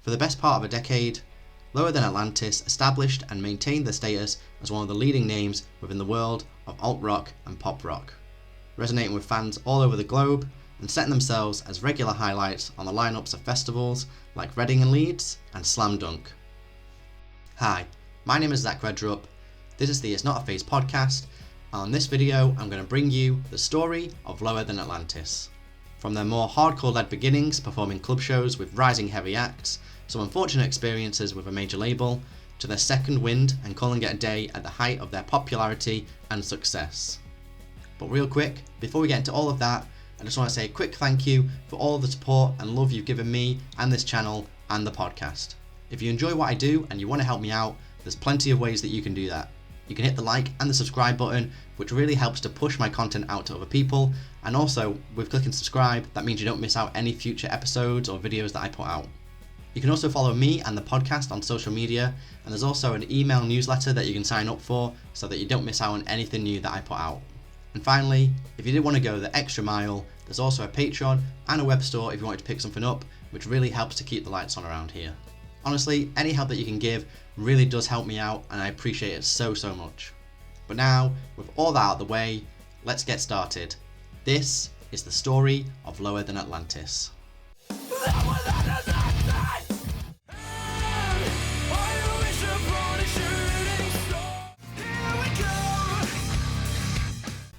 For the best part of a decade, Lower Than Atlantis established and maintained their status as one of the leading names within the world of alt-rock and pop-rock, resonating with fans all over the globe and setting themselves as regular highlights on the lineups of festivals like Reading and Leeds and Slam Dunk. Hi, my name is Zach Redrup. This is the It's Not a Phase podcast, and on this video I'm going to bring you the story of Lower Than Atlantis. From their more hardcore-led beginnings performing club shows with rising heavy acts, some unfortunate experiences with a major label, to their second wind and calling it a day at the height of their popularity and success. But real quick, before we get into all of that, I just want to say a quick thank you for all of the support and love you've given me and this channel and the podcast. If you enjoy what I do and you want to help me out, there's plenty of ways that you can do that. You can hit the like and the subscribe button, which really helps to push my content out to other people, and also with clicking subscribe, that means you don't miss out any future episodes or videos that I put out. You can also follow me and the podcast on social media, and there's also an email newsletter that you can sign up for so that you don't miss out on anything new that I put out. And finally, if you did want to go the extra mile, there's also a Patreon and a web store if you wanted to pick something up, which really helps to keep the lights on around here. Honestly, any help that you can give really does help me out, and I appreciate it so much. But now, with all that out of the way, let's get started. This is the story of Lower Than Atlantis.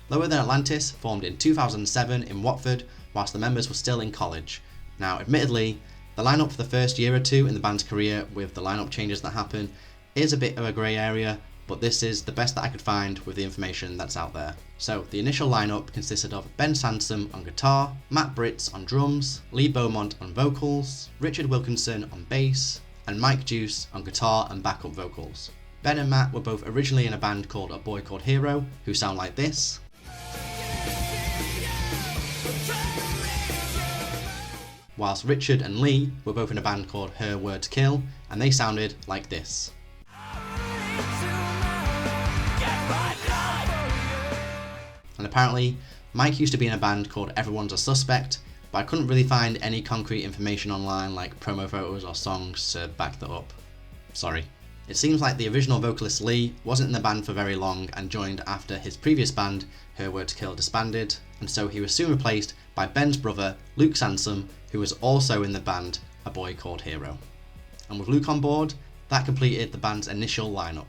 Lower Than Atlantis formed in 2007 in Watford whilst the members were still in college. Now, admittedly, the lineup for the first year or two in the band's career, with the lineup changes that happen, is a bit of a grey area, but this is the best that I could find with the information that's out there. So, the initial lineup consisted of Ben Sansom on guitar, Matt Britz on drums, Lee Beaumont on vocals, Richard Wilkinson on bass, and Mike Juice on guitar and backup vocals. Ben and Matt were both originally in a band called Aboycalledhero, who sound like this. Whilst Richard and Lee were both in a band called Her Word to Kill, and they sounded like this. And apparently, Mike used to be in a band called Everyone's a Suspect, but I couldn't really find any concrete information online like promo photos or songs to back that up. Sorry. It seems like the original vocalist Lee wasn't in the band for very long and joined after his previous band, Her Word to Kill, disbanded, and so he was soon replaced by Ben's brother, Luke Sansom, who was also in the band Aboycalledhero. And with Luke on board, that completed the band's initial lineup.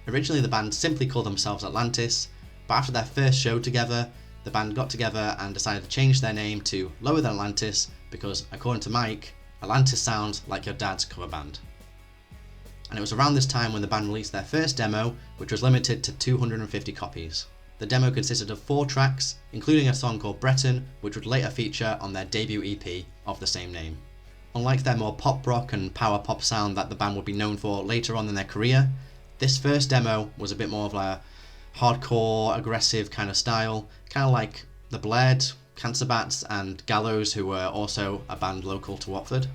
Originally the band simply called themselves Atlantis, but after their first show together, the band got together and decided to change their name to Lower Than Atlantis because, according to Mike, Atlantis sounds like your dad's cover band. And it was around this time when the band released their first demo, which was limited to 250 copies. The demo consisted of 4 tracks, including a song called Bretton, which would later feature on their debut EP of the same name. Unlike their more pop rock and power pop sound that the band would be known for later on in their career, this first demo was a bit more of a hardcore, aggressive kind of style, kind of like The Bled, Cancer Bats and Gallows, who were also a band local to Watford.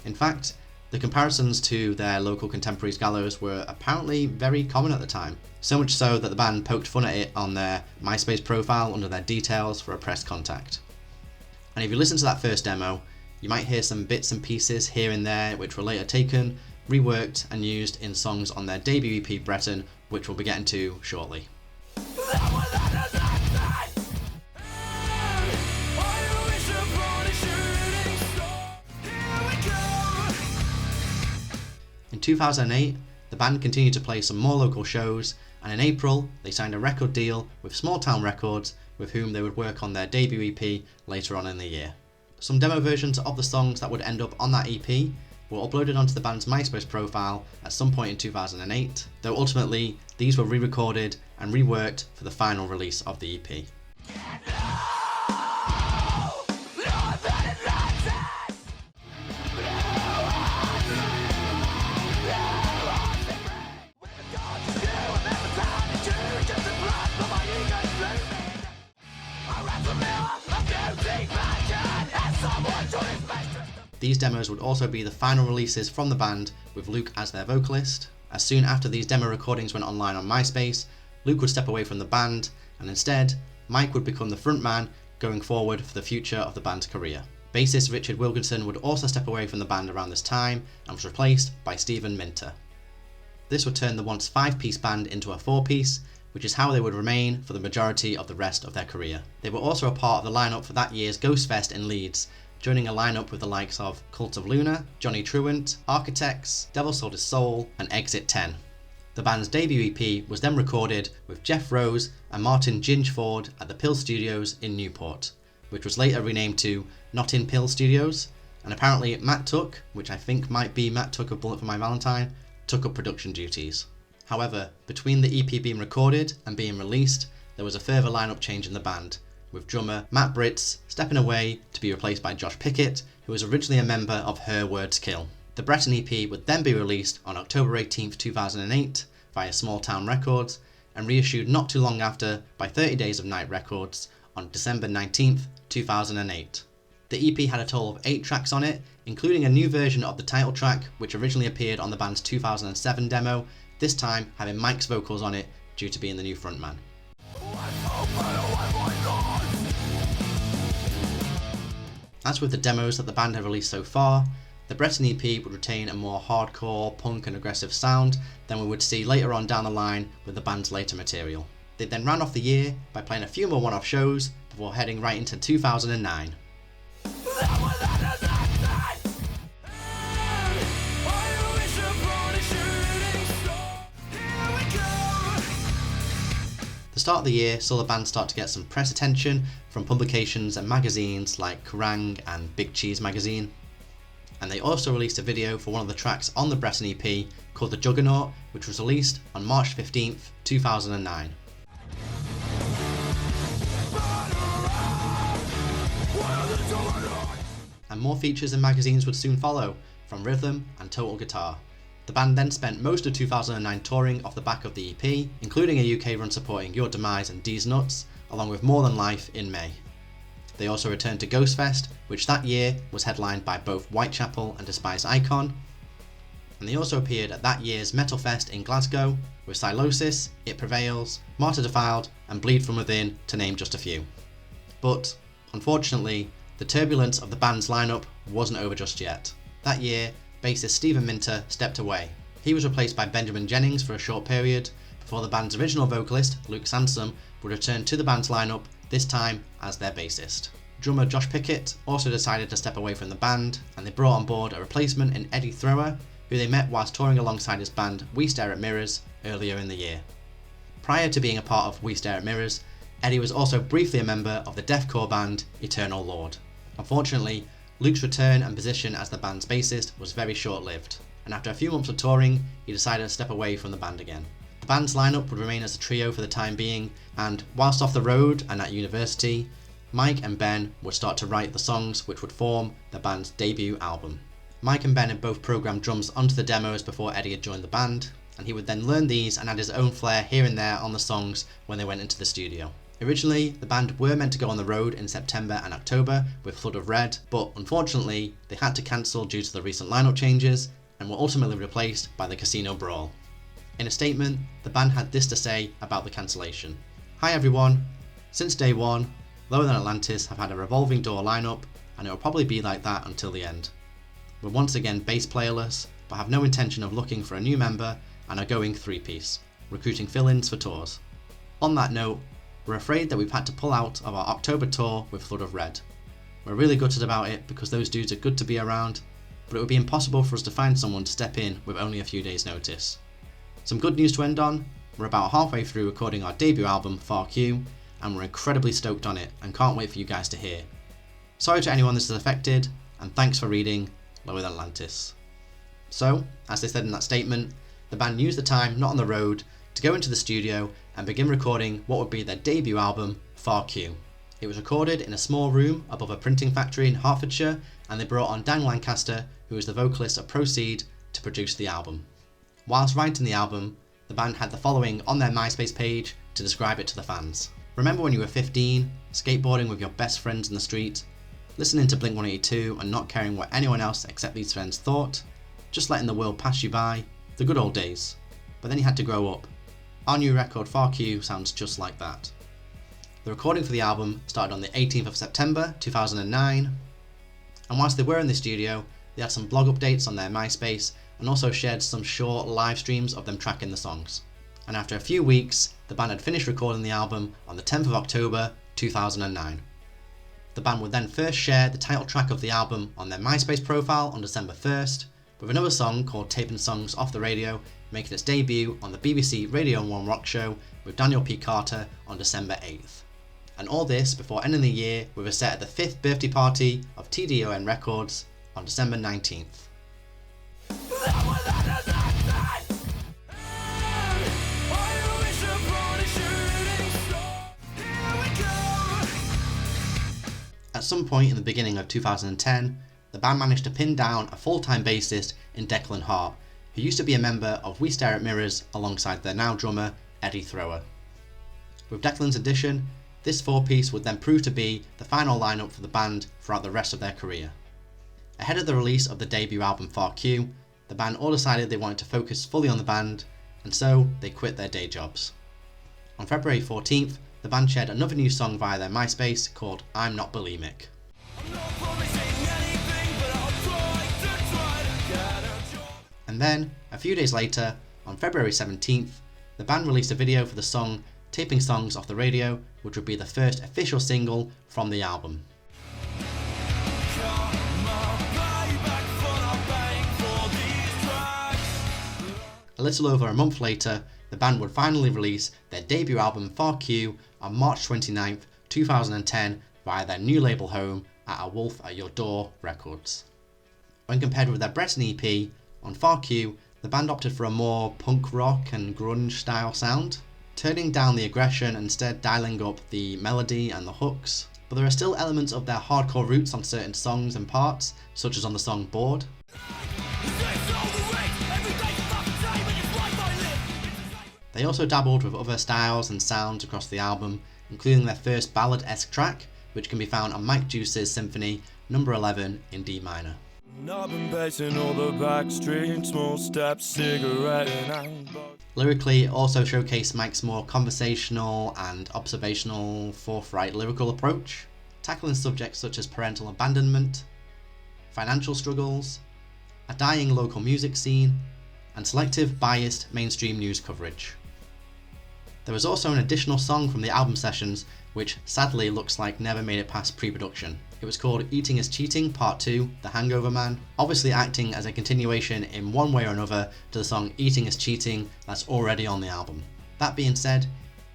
In fact, the comparisons to their local contemporaries Gallows were apparently very common at the time, so much so that the band poked fun at it on their MySpace profile under their details for a press contact. And if you listen to that first demo, you might hear some bits and pieces here and there which were later taken, reworked and used in songs on their debut EP Bretton, which we'll be getting to shortly. In 2008, the band continued to play some more local shows, and in April they signed a record deal with Small Town Records, with whom they would work on their debut EP later on in the year. Some demo versions of the songs that would end up on that EP were uploaded onto the band's MySpace profile at some point in 2008, though ultimately these were re-recorded and reworked for the final release of the EP. These demos would also be the final releases from the band, with Luke as their vocalist. As soon after these demo recordings went online on MySpace, Luke would step away from the band, and instead, Mike would become the frontman going forward for the future of the band's career. Bassist Richard Wilkinson would also step away from the band around this time and was replaced by Stephen Minter. This would turn the once 5-piece band into a 4-piece, which is how they would remain for the majority of the rest of their career. They were also a part of the lineup for that year's Ghostfest in Leeds, joining a lineup with the likes of Cult of Luna, Johnny Truant, Architects, Devil Sold His Soul, and Exit 10. The band's debut EP was then recorded with Jeff Rose and Martin Ginge at the Pill Studios in Newport, which was later renamed to Not In Pill Studios, and apparently Matt Tuck, which I think might be Matt Tuck of Bullet for My Valentine, took up production duties. However, between the EP being recorded and being released, there was a further lineup change in the band, with drummer Matt Britz stepping away to be replaced by Josh Pickett, who was originally a member of Her Words Kill. The Bretton EP would then be released on October 18, 2008 via Small Town Records, and reissued not too long after by 30 Days of Night Records on December 19, 2008. The EP had a total of 8 tracks on it, including a new version of the title track, which originally appeared on the band's 2007 demo, this time having Mike's vocals on it due to being the new frontman. As with the demos that the band have released so far, the Bretton EP would retain a more hardcore, punk and aggressive sound than we would see later on down the line with the band's later material. They then ran off the year by playing a few more one-off shows before heading right into 2009. The start of the year saw the band start to get some press attention from publications and magazines like Kerrang and Big Cheese magazine, and they also released a video for one of the tracks on the Bretton EP called The Juggernaut, which was released on March 15th, 2009. And more features in magazines would soon follow, from Rhythm and Total Guitar. The band then spent most of 2009 touring off the back of the EP, including a UK run supporting Your Demise and D's Nuts, along with More Than Life in May. They also returned to Ghostfest, which that year was headlined by both Whitechapel and Despised Icon, and they also appeared at that year's Metal Fest in Glasgow with Silosis, It Prevails, Martyr Defiled and Bleed From Within, to name just a few. But, unfortunately, the turbulence of the band's lineup wasn't over just yet. That year, bassist Stephen Minter stepped away. He was replaced by Benjamin Jennings for a short period, before the band's original vocalist, Luke Sansom, would return to the band's lineup, this time as their bassist. Drummer Josh Pickett also decided to step away from the band, and they brought on board a replacement in Eddie Thrower, who they met whilst touring alongside his band We Stare at Mirrors earlier in the year. Prior to being a part of We Stare at Mirrors, Eddie was also briefly a member of the deathcore band Eternal Lord. Unfortunately, Luke's return and position as the band's bassist was very short-lived, and after a few months of touring, he decided to step away from the band again. The band's lineup would remain as a trio for the time being, and whilst off the road and at university, Mike and Ben would start to write the songs which would form the band's debut album. Mike and Ben had both programmed drums onto the demos before Eddie had joined the band, and he would then learn these and add his own flair here and there on the songs when they went into the studio. Originally, the band were meant to go on the road in September and October with Flood of Red, but unfortunately, they had to cancel due to the recent lineup changes and were ultimately replaced by the Casino Brawl. In a statement, the band had this to say about the cancellation. Hi everyone, since day one, Lower Than Atlantis have had a revolving door lineup, and it will probably be like that until the end. We're once again bass playerless, but have no intention of looking for a new member and are going 3-piece, recruiting fill-ins for tours. On that note, we're afraid that we've had to pull out of our October tour with Flood of Red. We're really gutted about it because those dudes are good to be around, but it would be impossible for us to find someone to step in with only a few days' notice. Some good news to end on, we're about halfway through recording our debut album, Far Q, and we're incredibly stoked on it and can't wait for you guys to hear. Sorry to anyone this has affected, and thanks for reading Lower Than Atlantis. So, as they said in that statement, the band used the time not on the road to go into the studio and begin recording what would be their debut album, Far Q. It was recorded in a small room above a printing factory in Hertfordshire, and they brought on Dan Lancaster, who is the vocalist of Proceed, to produce the album. Whilst writing the album, the band had the following on their MySpace page to describe it to the fans. Remember when you were 15, skateboarding with your best friends in the street, listening to Blink-182 and not caring what anyone else except these friends thought, just letting the world pass you by, the good old days. But then you had to grow up. Our new record, Far Q, sounds just like that. The recording for the album started on the 18th of September 2009, and whilst they were in the studio, they had some blog updates on their MySpace and also shared some short live streams of them tracking the songs. And after a few weeks, the band had finished recording the album on the 10th of October 2009. The band would then first share the title track of the album on their MySpace profile on December 1st, with another song called Taping Songs Off the Radio making its debut on the BBC Radio 1 Rock Show with Daniel P. Carter on December 8th. And all this before ending the year with a set at the 5th birthday party of TDON Records on December 19th. At some point in the beginning of 2010, the band managed to pin down a full-time bassist in Declan Hart, who used to be a member of We Stare at Mirrors alongside their now drummer Eddie Thrower. With Declan's addition, this four-piece would then prove to be the final lineup for the band throughout the rest of their career. Ahead of the release of the debut album Far Q, the band all decided they wanted to focus fully on the band, and so they quit their day jobs. On February 14th, the band shared another new song via their MySpace called I'm Not Bulimic. And then, a few days later, on February 17th, the band released a video for the song Taping Songs Off the Radio, which would be the first official single from the album. A little over a month later, the band would finally release their debut album Far Q on March 29th, 2010 via their new label home at A Wolf at Your Door Records. When compared with their Bretton EP, on Far Q, the band opted for a more punk rock and grunge style sound, turning down the aggression and instead dialing up the melody and the hooks. But there are still elements of their hardcore roots on certain songs and parts, such as on the song Bored. They also dabbled with other styles and sounds across the album, including their first ballad-esque track, which can be found on Mike Juice's Symphony No. 11 in D minor. I've been pacing all the back streets, small steps, cigarette and Lyrically, it also showcased Mike's more conversational and observational, forthright lyrical approach, tackling subjects such as parental abandonment, financial struggles, a dying local music scene, and selective, biased mainstream news coverage. There was also an additional song from the album sessions which sadly looks like never made it past pre-production. It was called Eating is Cheating Part 2, The Hangover Man, obviously acting as a continuation in one way or another to the song Eating is Cheating that's already on the album. That being said,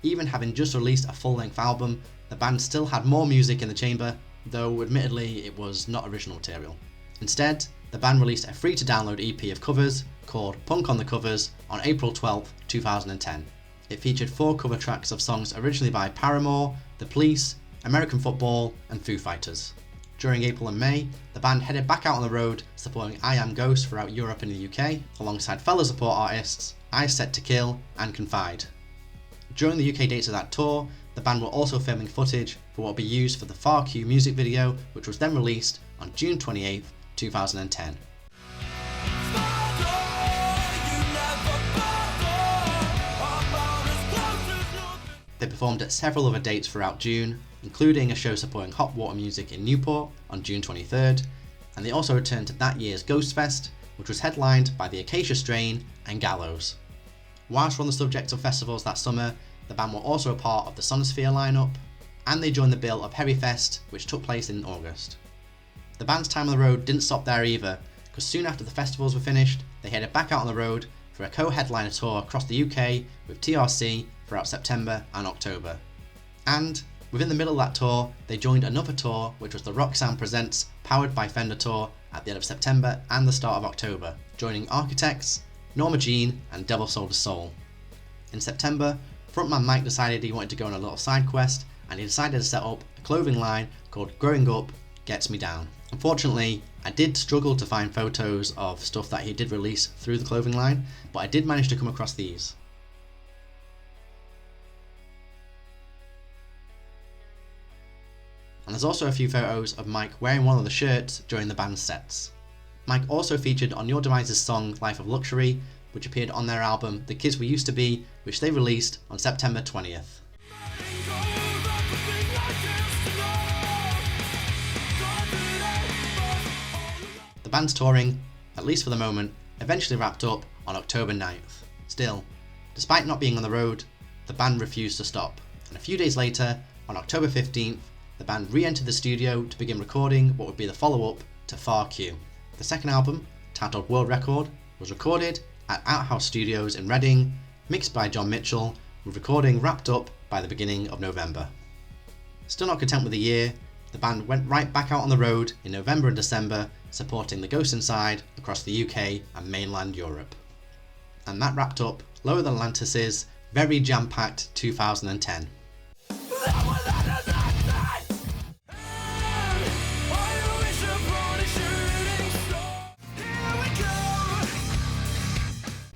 even having just released a full-length album, the band still had more music in the chamber, though admittedly it was not original material. Instead, the band released a free-to-download EP of covers called Punk on the Covers on April 12, 2010. It featured 4 cover tracks of songs originally by Paramore, The Police, American Football, and Foo Fighters. During April and May, the band headed back out on the road supporting I Am Ghost throughout Europe and the UK, alongside fellow support artists Eyes Set to Kill and Confide. During the UK dates of that tour, the band were also filming footage for what would be used for the Far Q music video, which was then released on June 28, 2010. They performed at several other dates throughout June, including a show supporting Hot Water Music in Newport on June 23rd, and they also returned to that year's Ghost Fest, which was headlined by the Acacia Strain and Gallows. Whilst we're on the subject of festivals that summer, the band were also a part of the Sonosphere lineup, and they joined the bill of Heavy Fest, which took place in August. The band's time on the road didn't stop there either, because soon after the festivals were finished, they headed back out on the road for a co-headliner tour across the UK with TRC throughout September and October. And within the middle of that tour, they joined another tour, which was the Rock Sound Presents Powered by Fender tour at the end of September and the start of October, joining Architects, Norma Jean and Devil Soul to Soul. In September, frontman Mike decided he wanted to go on a little side quest, and he decided to set up a clothing line called Growing Up Gets Me Down. Unfortunately, I did struggle to find photos of stuff that he did release through the clothing line, but I did manage to come across these. and there's also a few photos of Mike wearing one of the shirts during the band's sets. Mike also featured on Your Demise's song Life of Luxury, which appeared on their album The Kids We Used to Be, which they released on September 20th. The band's touring, at least for the moment, eventually wrapped up on October 9th. Still, despite not being on the road, the band refused to stop, and a few days later, on October 15th, the band re-entered the studio to begin recording what would be the follow-up to Far Q. The second album, titled World Record, was recorded at Outhouse Studios in Reading, mixed by John Mitchell, with recording wrapped up by the beginning of November. Still not content with the year, the band went right back out on the road in November and December, supporting The Ghost Inside across the UK and mainland Europe. And that wrapped up Lower Than Atlantis' very jam-packed 2010.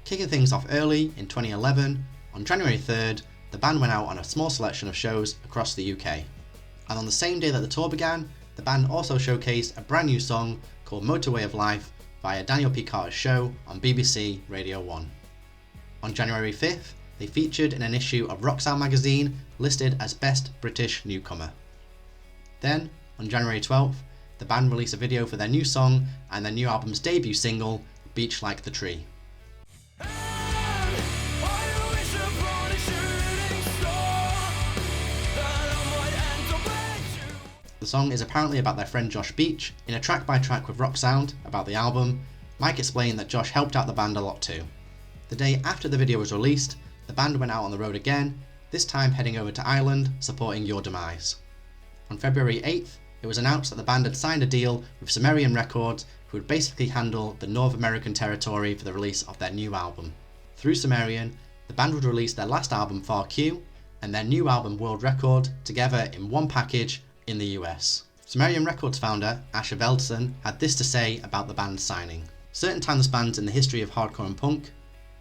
Kicking things off early in 2011, on January 3rd, the band went out on a small selection of shows across the UK. And on the same day that the tour began, the band also showcased a brand new song called Motorway of Life via Daniel P. Carter's show on BBC Radio 1. On January 5th, they featured in an issue of Rock Sound magazine listed as Best British Newcomer. Then, on January 12th, the band released a video for their new song and their new album's debut single, Beach Like the Tree. The song is apparently about their friend Josh Beach. In a track-by-track with Rock Sound about the album, Mike explained that Josh helped out the band a lot too. The day after the video was released, the band went out on the road again, this time heading over to Ireland, supporting Your Demise. On February 8th, it was announced that the band had signed a deal with Sumerian Records, who would basically handle the North American territory for the release of their new album. Through Sumerian, the band would release their last album Far Q, and their new album World Record, together in one package in the US. Sumerian Records founder Asher Veldson had this to say about the band's signing. Certain timeless bands in the history of hardcore and punk,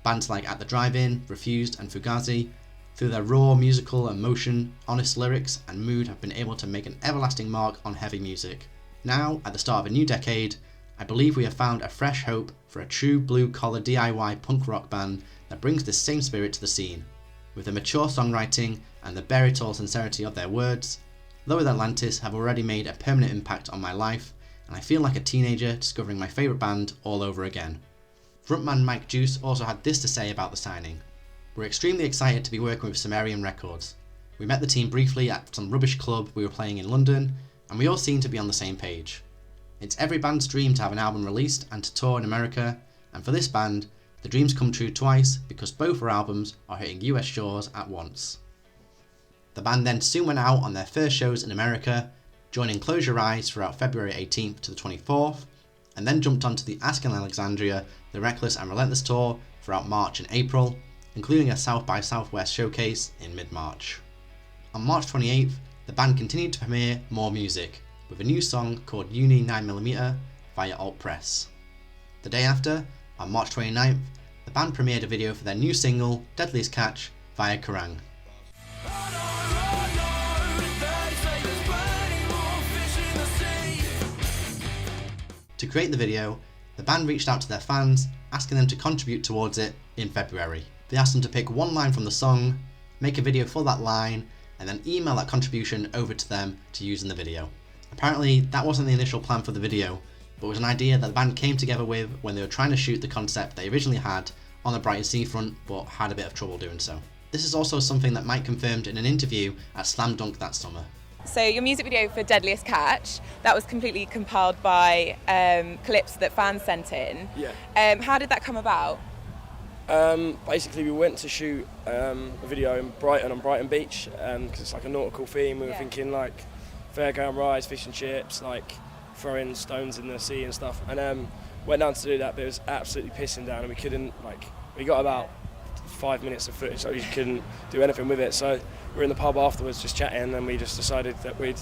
bands like At the Drive-In, Refused and Fugazi, through their raw musical emotion, honest lyrics and mood have been able to make an everlasting mark on heavy music. Now, at the start of a new decade, I believe we have found a fresh hope for a true blue-collar DIY punk rock band that brings this same spirit to the scene. With the mature songwriting and the bare-it-all sincerity of their words, Lower Than Atlantis have already made a permanent impact on my life, and I feel like a teenager discovering my favourite band all over again. Frontman Mike Juice also had this to say about the signing. We're extremely excited to be working with Sumerian Records. We met the team briefly at some rubbish club we were playing in London, and we all seem to be on the same page. It's every band's dream to have an album released and to tour in America, and for this band, the dream's come true twice because both our albums are hitting US shores at once. The band then soon went out on their first shows in America, joining Close Your Eyes throughout February 18th to the 24th, and then jumped onto the Ask in Alexandria, the Reckless and Relentless tour throughout March and April, including a South by Southwest showcase in mid-March. On March 28th, the band continued to premiere more music, with a new song called Uni 9mm via Alt Press. The day after, on March 29th, the band premiered a video for their new single, Deadliest Catch, via Kerrang. To create the video, the band reached out to their fans, asking them to contribute towards it in February. They asked them to pick one line from the song, make a video for that line, and then email that contribution over to them to use in the video. Apparently, that wasn't the initial plan for the video, but was an idea that the band came together with when they were trying to shoot the concept they originally had on the Brighton seafront, but had a bit of trouble doing so. This is also something that Mike confirmed in an interview at Slam Dunk that summer. So your music video for Deadliest Catch, that was completely compiled by clips that fans sent in. Yeah. How did that come about? Basically, we went to shoot a video in Brighton on Brighton Beach because it's like a nautical theme. We were thinking like fairground rides, fish and chips, like throwing stones in the sea and stuff. And went down to do that, but it was absolutely pissing down, and we couldn't we got about 5 minutes of footage, so we couldn't do anything with it. So we were in the pub afterwards just chatting, and we just decided that we'd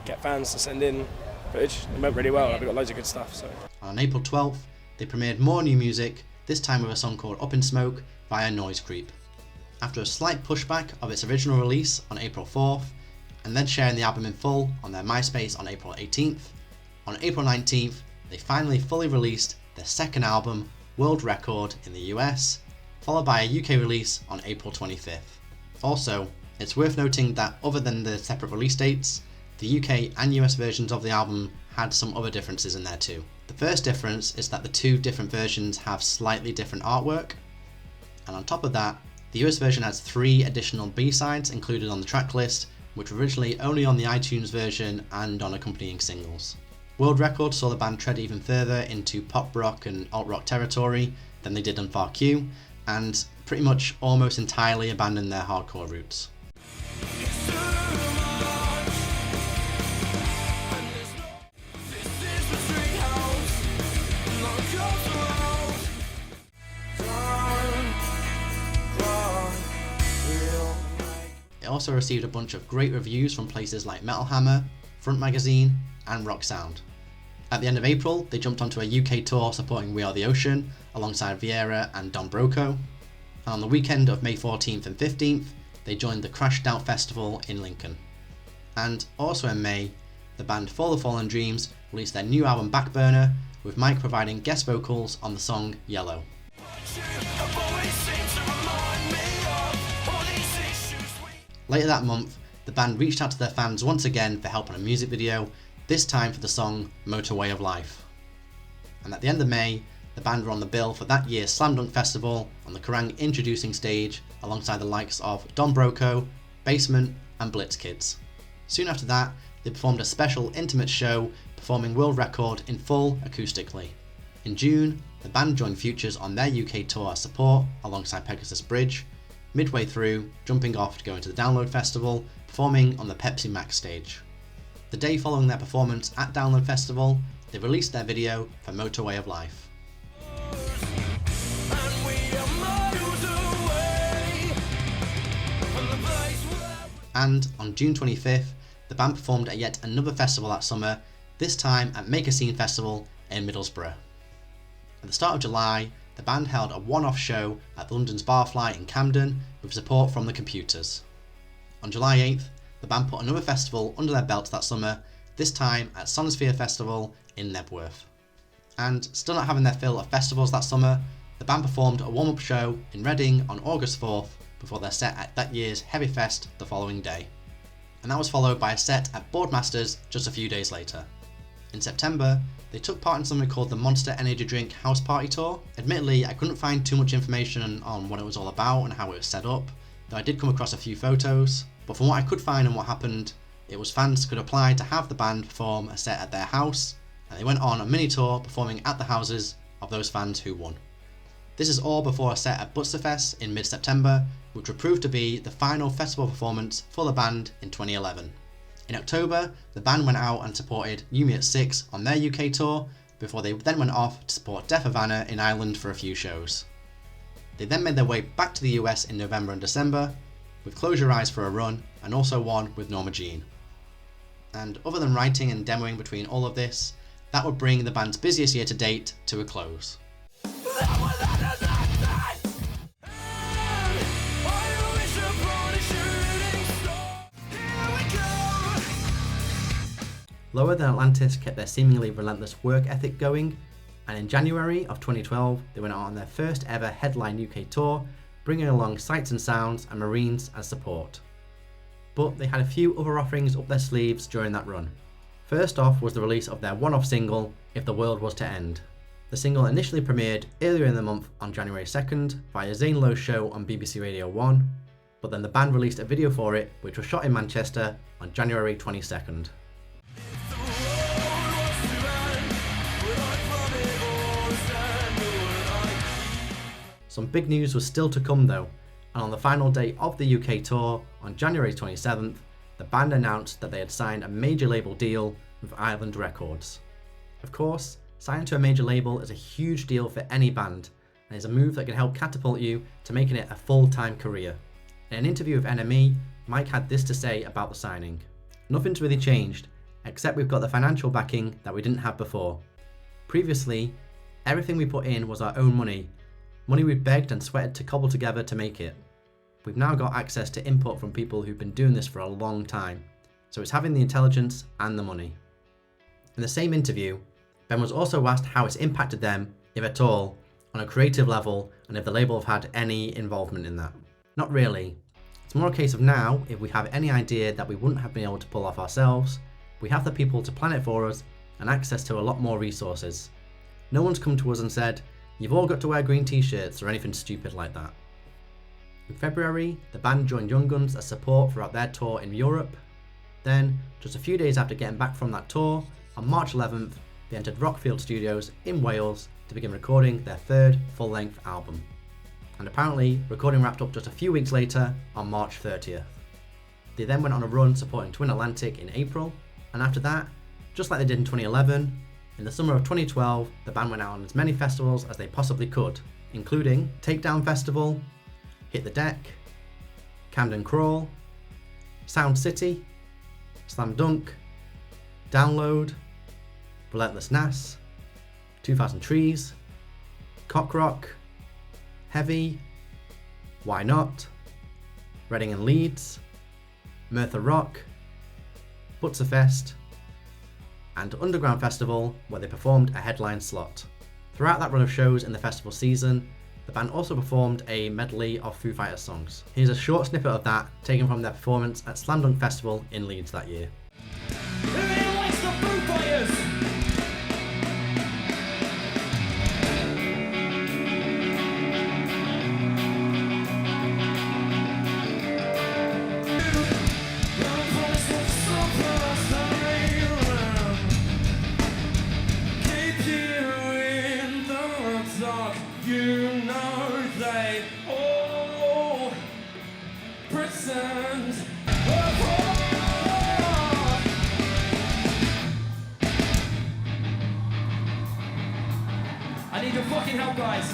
get fans to send in footage. It went really well. We got loads of good stuff. So on April 12th, they premiered more new music, this time with a song called Up in Smoke via Noise Creep. After a slight pushback of its original release on April 4th, and then sharing the album in full on their MySpace on April 18th. On April 19th, they finally fully released their second album, World Record, in the US, followed by a UK release on April 25th. Also, it's worth noting that other than the separate release dates, the UK and US versions of the album had some other differences in there too. The first difference is that the two different versions have slightly different artwork, and on top of that, the US version has 3 additional B-sides included on the track list, which were originally only on the iTunes version and on accompanying singles. World Record saw the band tread even further into pop rock and alt rock territory than they did on Far Q, and pretty much almost entirely abandoned their hardcore roots. It also received a bunch of great reviews from places like Metal Hammer, Front Magazine, and Rock Sound. At the end of April, they jumped onto a UK tour supporting We Are the Ocean alongside Vieira and Don Broco, and on the weekend of May 14th and 15th, they joined the Crashed Out Festival in Lincoln. And also in May, the band For the Fallen Dreams released their new album Backburner, with Mike providing guest vocals on the song Yellow. Later that month, the band reached out to their fans once again for help on a music video, this time for the song Motorway of Life. And at the end of May, the band were on the bill for that year's Slam Dunk Festival on the Kerrang introducing stage alongside the likes of Don Broco, Basement and Blitz Kids. Soon after that, they performed a special intimate show performing World Record in full acoustically. In June, the band joined Futures on their UK tour as support alongside Pegasus Bridge, midway through jumping off to go into the Download Festival, performing on the Pepsi Max stage. The day following their performance at Download Festival, they released their video for Motorway of Life. And on June 25th, the band performed at yet another festival that summer, this time at Make a Scene Festival in Middlesbrough. At the start of July, the band held a one-off show at London's Barfly in Camden with support from the Computers. On July 8th, the band put another festival under their belts that summer, this time at Sonosphere Festival in Nebworth. And still not having their fill of festivals that summer, the band performed a warm-up show in Reading on August 4th before their set at that year's Heavy Fest the following day. And that was followed by a set at Boardmasters just a few days later. In September, they took part in something called the Monster Energy Drink House Party Tour. Admittedly, I couldn't find too much information on what it was all about and how it was set up, though I did come across a few photos, but from what I could find and what happened, it was fans could apply to have the band perform a set at their house, and they went on a mini tour performing at the houses of those fans who won. This is all before a set at Butsterfest in mid-September, which would prove to be the final festival performance for the band in 2011. In October, the band went out and supported Yumi at 6 on their UK tour, before they then went off to support Death Havana in Ireland for a few shows. They then made their way back to the US in November and December, with Close Your Eyes for a Run, and also one with Norma Jean. And other than writing and demoing between all of this, that would bring the band's busiest year to date to a close. Lower Than Atlantis kept their seemingly relentless work ethic going, and in January of 2012 they went out on their first ever headline UK tour, bringing along Sights and Sounds and Marines as support. But they had a few other offerings up their sleeves during that run. First off was the release of their one-off single, If the World Was to End. The single initially premiered earlier in the month on January 2nd via Zane Lowe's show on BBC Radio 1, but then the band released a video for it which was shot in Manchester on January 22nd. Some big news was still to come though, and on the final day of the UK tour, on January 27th, the band announced that they had signed a major label deal with Island Records. Of course, signing to a major label is a huge deal for any band, and is a move that can help catapult you to making it a full-time career. In an interview with NME, Mike had this to say about the signing. Nothing's really changed, except we've got the financial backing that we didn't have before. Previously, everything we put in was our own money we begged and sweated to cobble together to make it. We've now got access to input from people who've been doing this for a long time, so it's having the intelligence and the money. In the same interview, Ben was also asked how it's impacted them, if at all, on a creative level, and if the label have had any involvement in that. Not really. It's more a case of now, if we have any idea that we wouldn't have been able to pull off ourselves, we have the people to plan it for us and access to a lot more resources. No one's come to us and said, "You've all got to wear green t-shirts," or anything stupid like that. In February, the band joined Young Guns as support throughout their tour in Europe. Then, just a few days after getting back from that tour, on March 11th, they entered Rockfield Studios in Wales to begin recording their third full-length album. And apparently, recording wrapped up just a few weeks later on March 30th. They then went on a run supporting Twin Atlantic in April, and after that, just like they did in 2011, in the summer of 2012, the band went out on as many festivals as they possibly could, including Takedown Festival, Hit the Deck, Camden Crawl, Sound City, Slam Dunk, Download, Relentless Nas, 2000 Trees, Cock Rock, Heavy, Why Not, Reading and Leeds, Merthyr Rock, Butserfest, and Underground Festival, where they performed a headline slot. Throughout that run of shows in the festival season, the band also performed a medley of Foo Fighters songs. Here's a short snippet of that taken from their performance at Slam Dunk Festival in Leeds that year. I need your fucking help, guys.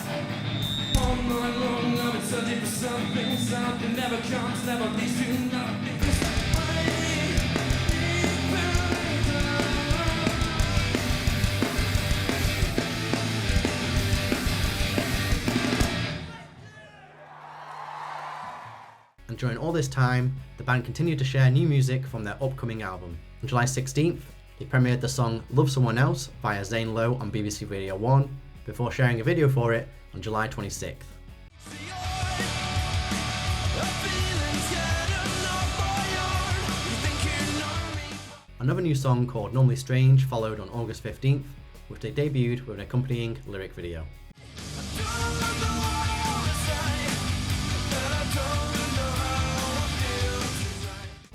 All night long, I've been searching for something never comes, never leads to nothing. And during all this time, the band continued to share new music from their upcoming album. On July 16th, they premiered the song Love Someone Else via Zane Lowe on BBC Radio 1, before sharing a video for it on July 26th. Another new song called Normally Strange followed on August 15th, which they debuted with an accompanying lyric video.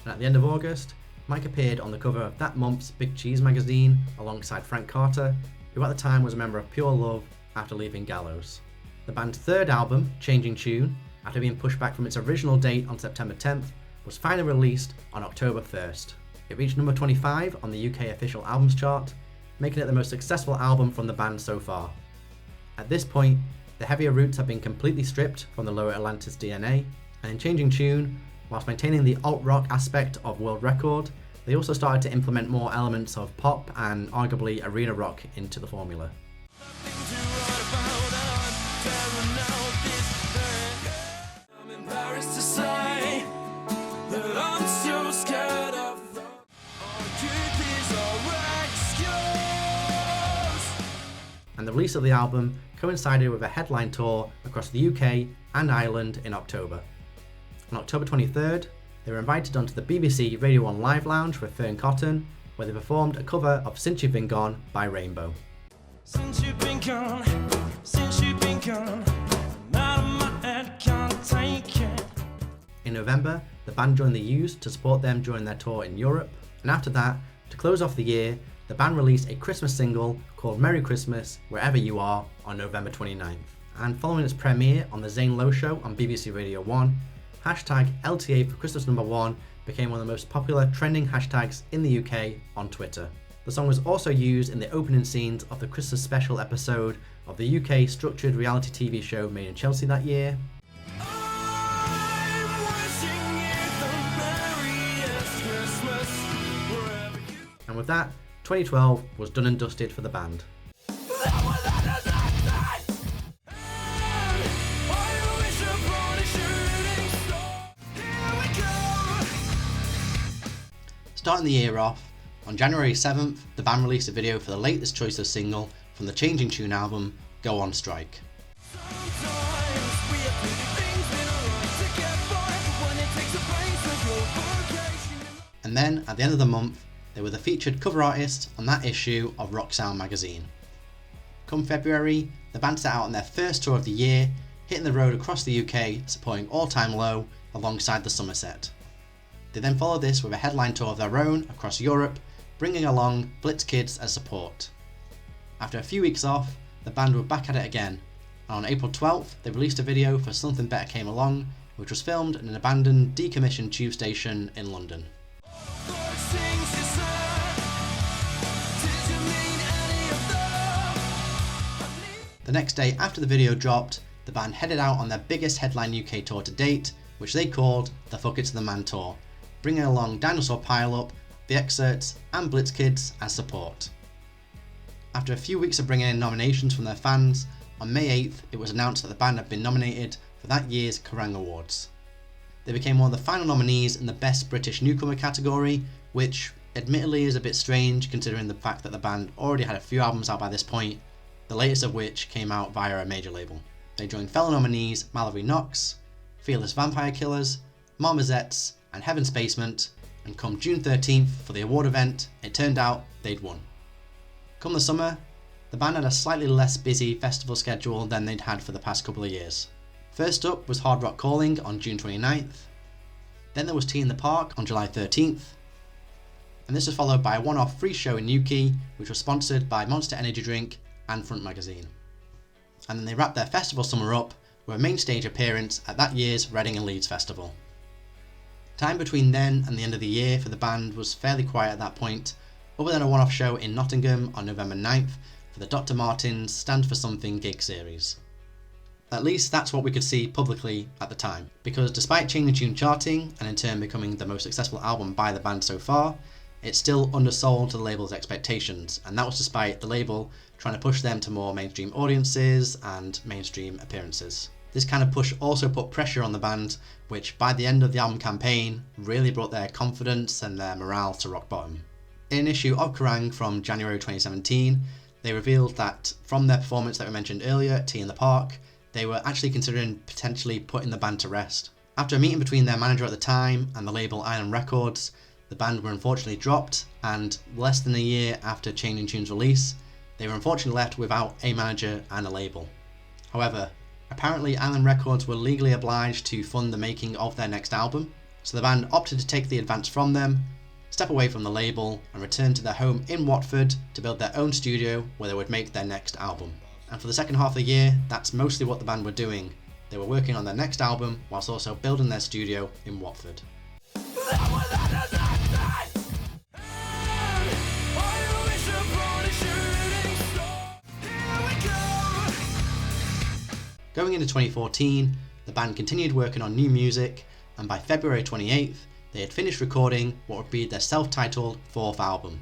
And at the end of August, Mike appeared on the cover of that month's Big Cheese magazine alongside Frank Carter, who at the time was a member of Pure Love after leaving Gallows. The band's third album, Changing Tune, after being pushed back from its original date on September 10th, was finally released on October 1st. It reached number 25 on the UK official albums chart, making it the most successful album from the band so far. At this point, the heavier roots have been completely stripped from the Lower Atlantis DNA, and in Changing Tune, whilst maintaining the alt-rock aspect of World Record, they also started to implement more elements of pop and arguably arena rock into the formula. And the release of the album coincided with a headline tour across the UK and Ireland in October. On October 23rd, they were invited onto the BBC Radio 1 Live Lounge with Fern Cotton, where they performed a cover of Since You've Been Gone by Rainbow. Since you've been gone, since you've been gone, out of my head, can't take it. In November, the band joined the Used to support them during their tour in Europe, and after that, to close off the year, the band released a Christmas single called Merry Christmas Wherever You Are on November 29th. And following its premiere on the Zane Lowe Show on BBC Radio 1, hashtag LTA for Christmas number 1 became one of the most popular trending hashtags in the UK on Twitter. The song was also used in the opening scenes of the Christmas special episode of the UK structured reality TV show Made in Chelsea that year. And with that, 2012 was done and dusted for the band. Starting the year off, on January 7th, the band released a video for the latest choice of single from the Changing Tune album, Go On Strike. And then, at the end of the month, they were the featured cover artist on that issue of Rock Sound magazine. Come February, the band set out on their first tour of the year, hitting the road across the UK, supporting All Time Low alongside the Somerset. They then followed this with a headline tour of their own across Europe, bringing along Blitz Kids as support. After a few weeks off, the band were back at it again, and on April 12th they released a video for Something Better Came Along, which was filmed in an abandoned, decommissioned tube station in London. The next day after the video dropped, the band headed out on their biggest headline UK tour to date, which they called the Fuck It to the Man Tour, bringing along Dinosaur Pile-Up, The Excerts and Blitz Kids as support. After a few weeks of bringing in nominations from their fans, on May 8th it was announced that the band had been nominated for that year's Kerrang Awards. They became one of the final nominees in the Best British Newcomer category, which admittedly is a bit strange considering the fact that the band already had a few albums out by this point, the latest of which came out via a major label. They joined fellow nominees Mallory Knox, Fearless Vampire Killers, Marmozets and Heaven's Basement, and come June 13th for the award event, it turned out they'd won. Come the summer, the band had a slightly less busy festival schedule than they'd had for the past couple of years. First up was Hard Rock Calling on June 29th, then there was Tea in the Park on July 13th, and this was followed by a one-off free show in Newquay, which was sponsored by Monster Energy Drink and Front Magazine. And then they wrapped their festival summer up with a main stage appearance at that year's Reading and Leeds festival. Time between then and the end of the year for the band was fairly quiet at that point, other than a one-off show in Nottingham on November 9th for the Dr. Martens Stand for Something gig series. At least that's what we could see publicly at the time, because despite Changing Tune charting and in turn becoming the most successful album by the band so far, it's still undersold to the label's expectations, and that was despite the label trying to push them to more mainstream audiences and mainstream appearances. This kind of push also put pressure on the band, which by the end of the album campaign really brought their confidence and their morale to rock bottom. In an issue of Kerrang from January 2017, they revealed that from their performance that we mentioned earlier at Tea in the Park, they were actually considering potentially putting the band to rest. After a meeting between their manager at the time and the label Island Records, the band were unfortunately dropped, and less than a year after Changing Tune's release, they were unfortunately left without a manager and a label. However, apparently Island Records were legally obliged to fund the making of their next album, so the band opted to take the advance from them, step away from the label, and return to their home in Watford to build their own studio where they would make their next album. And for the second half of the year, that's mostly what the band were doing. They were working on their next album whilst also building their studio in Watford. Going into 2014, the band continued working on new music, and by February 28th, they had finished recording what would be their self-titled fourth album.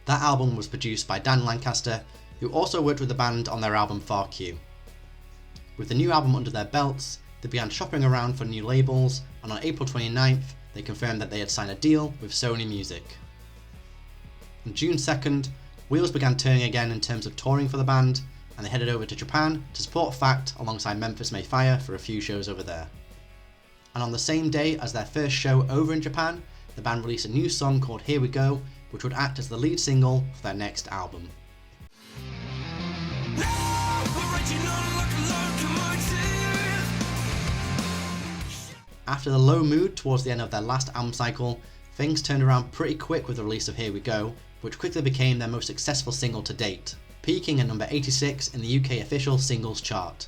That album was produced by Dan Lancaster, who also worked with the band on their album Far Q. With the new album under their belts, they began shopping around for new labels, and on April 29th, they confirmed that they had signed a deal with Sony Music. On June 2nd, wheels began turning again in terms of touring for the band, and they headed over to Japan to support Fact alongside Memphis May Fire for a few shows over there. And on the same day as their first show over in Japan, the band released a new song called Here We Go, which would act as the lead single for their next album. After the low mood towards the end of their last album cycle, things turned around pretty quick with the release of Here We Go, which quickly became their most successful single to date, peaking at number 86 in the UK official singles chart.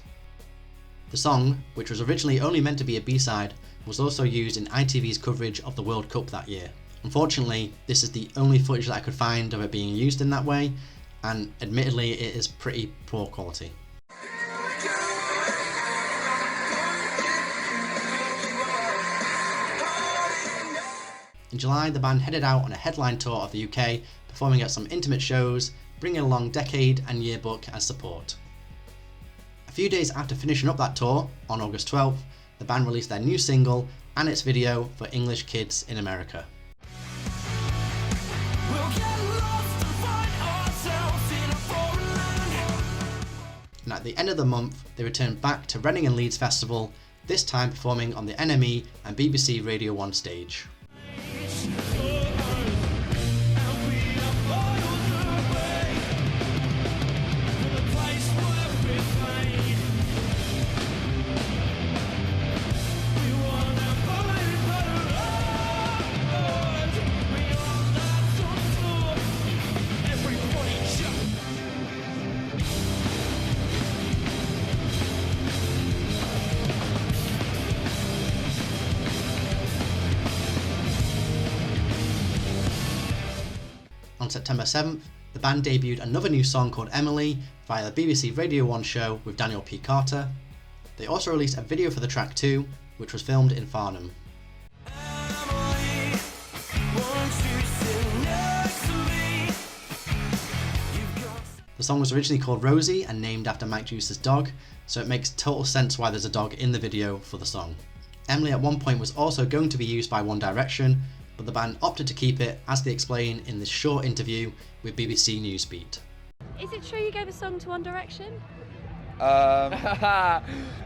The song, which was originally only meant to be a B-side, was also used in ITV's coverage of the World Cup that year. Unfortunately, this is the only footage that I could find of it being used in that way, and admittedly it is pretty poor quality. In July, the band headed out on a headline tour of the UK, performing at some intimate shows, bringing along Decade and Yearbook as support. A few days after finishing up that tour, on August 12th, the band released their new single and its video for English Kids in America. at the end of the month, they returned back to Reading and Leeds Festival, this time performing on the NME and BBC Radio 1 stage. On September 7th, the band debuted another new song called Emily via the BBC Radio 1 show with Daniel P. Carter. They also released a video for the track too, which was filmed in Farnham. The song was originally called Rosie and named after Mike Juice's dog, so it makes total sense why there's a dog in the video for the song. Emily at one point was also going to be used by One Direction, but the band opted to keep it, as they explain in this short interview with BBC Newsbeat. Is it true you gave a song to One Direction? I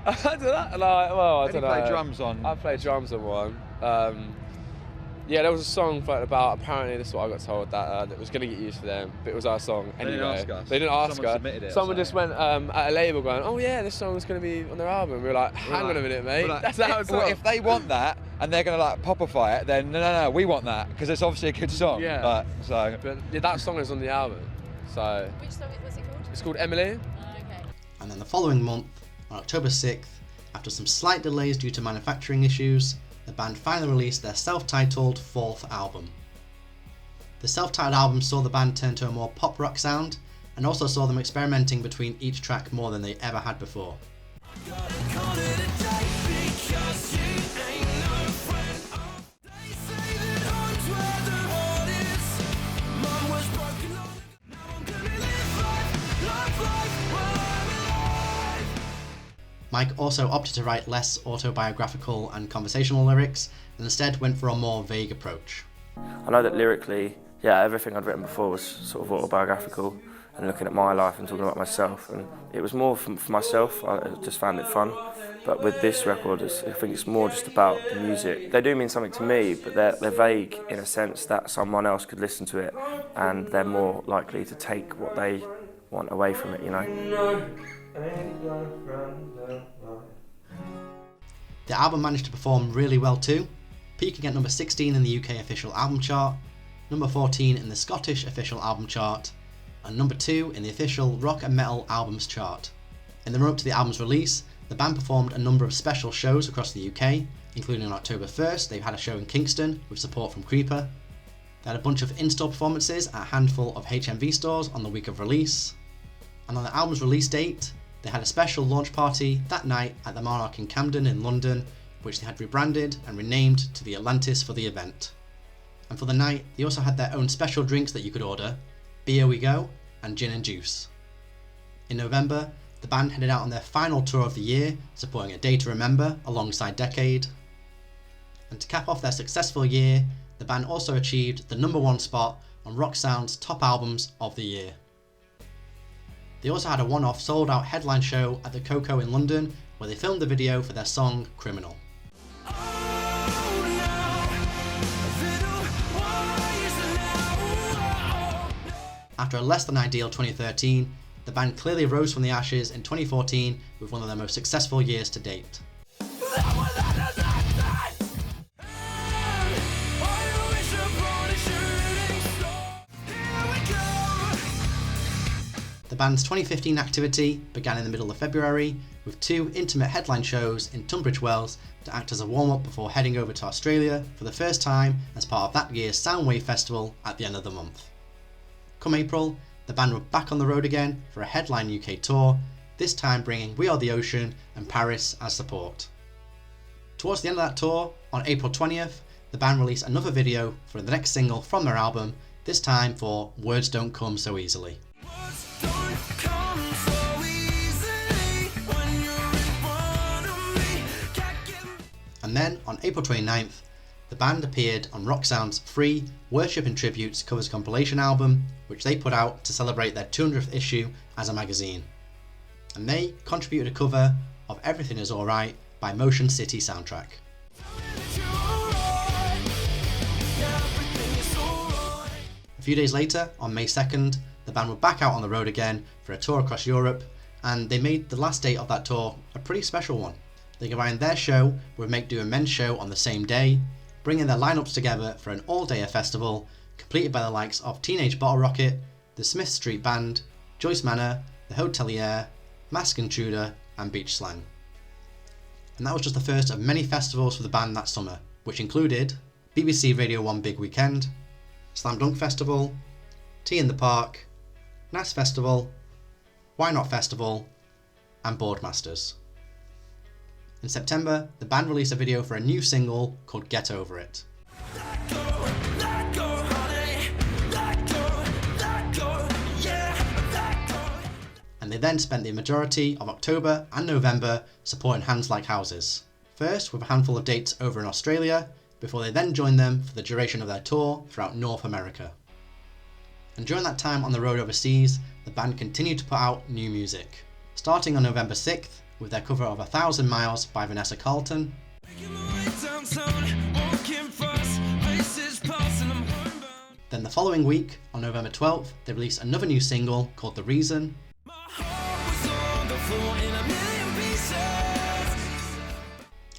don't know. I don't know. Play drums on. I played drums on one. Yeah, there was a song floating about. Apparently, this is what I got told, that it was going to get used for them, but it was our song anyway. They didn't ask us. Someone submitted it. Someone just went at a label going, "Oh yeah, this song's going to be on their album." We were like, "Hang on a minute, mate. Like, that's our song." Well, if they want that and they're going to like popify it, then no, we want that because it's obviously a good song. Yeah. But yeah, that song is on the album. So. Which song was it called? It's called Emily. Okay. And then the following month, on October 6th, after some slight delays due to manufacturing issues, the band finally released their self-titled fourth album. The self-titled album saw the band turn to a more pop rock sound, and also saw them experimenting between each track more than they ever had before. Mike also opted to write less autobiographical and conversational lyrics, and instead went for a more vague approach. I know that lyrically, yeah, everything I'd written before was sort of autobiographical and looking at my life and talking about myself, and it was more for myself. I just found it fun. But with this record, I think it's more just about the music. They do mean something to me, but they're vague in a sense that someone else could listen to it and they're more likely to take what they want away from it, you know. The album managed to perform really well too, peaking at number 16 in the UK official album chart, number 14 in the Scottish official album chart, and number 2 in the official rock and metal albums chart. In the run-up to the album's release, the band performed a number of special shows across the UK, including on October 1st they had a show in Kingston with support from Creeper. They had a bunch of in-store performances at a handful of HMV stores on the week of release, and on the album's release date, they had a special launch party that night at the Monarch in Camden in London, which they had rebranded and renamed to the Atlantis for the event. And for the night, they also had their own special drinks that you could order, Beer We Go and Gin and Juice. In November, the band headed out on their final tour of the year, supporting A Day to Remember alongside Decade. And to cap off their successful year, the band also achieved the number 1 spot on Rock Sound's top albums of the year. They also had a one-off sold-out headline show at the Coco in London, where they filmed the video for their song Criminal. After a less than ideal 2013, the band clearly rose from the ashes in 2014 with one of their most successful years to date. The band's 2015 activity began in the middle of February with 2 intimate headline shows in Tunbridge Wells to act as a warm-up before heading over to Australia for the first time as part of that year's Soundwave Festival at the end of the month. Come April, the band were back on the road again for a headline UK tour, this time bringing We Are the Ocean and Paris as support. Towards the end of that tour, on April 20th, the band released another video for the next single from their album, this time for Words Don't Come So Easily. And then, on April 29th, the band appeared on Rock Sound's free Worship and Tributes covers compilation album, which they put out to celebrate their 200th issue as a magazine. and they contributed a cover of Everything Is Alright by Motion City Soundtrack. A few days later, on May 2nd, the band were back out on the road again for a tour across Europe, and they made the last date of that tour a pretty special one. They combined their show with Make Do and Men's show on the same day, bringing their lineups together for an all-dayer festival completed by the likes of Teenage Bottle Rocket, the Smith Street Band, Joyce Manor, the Hotelier, Mask Intruder, and Beach Slang. And that was just the first of many festivals for the band that summer, which included BBC Radio 1 Big Weekend, Slam Dunk Festival, Tea in the Park, NAS Festival, Why Not Festival, and Boardmasters. In September, the band released a video for a new single called Get Over It. And they then spent the majority of October and November supporting Hands Like Houses. First with a handful of dates over in Australia, before they then joined them for the duration of their tour throughout North America. And during that time on the road overseas, the band continued to put out new music. Starting on November 6th with their cover of 1,000 Miles by Vanessa Carlton. Then the following week, on November 12th, they released another new single called The Reason.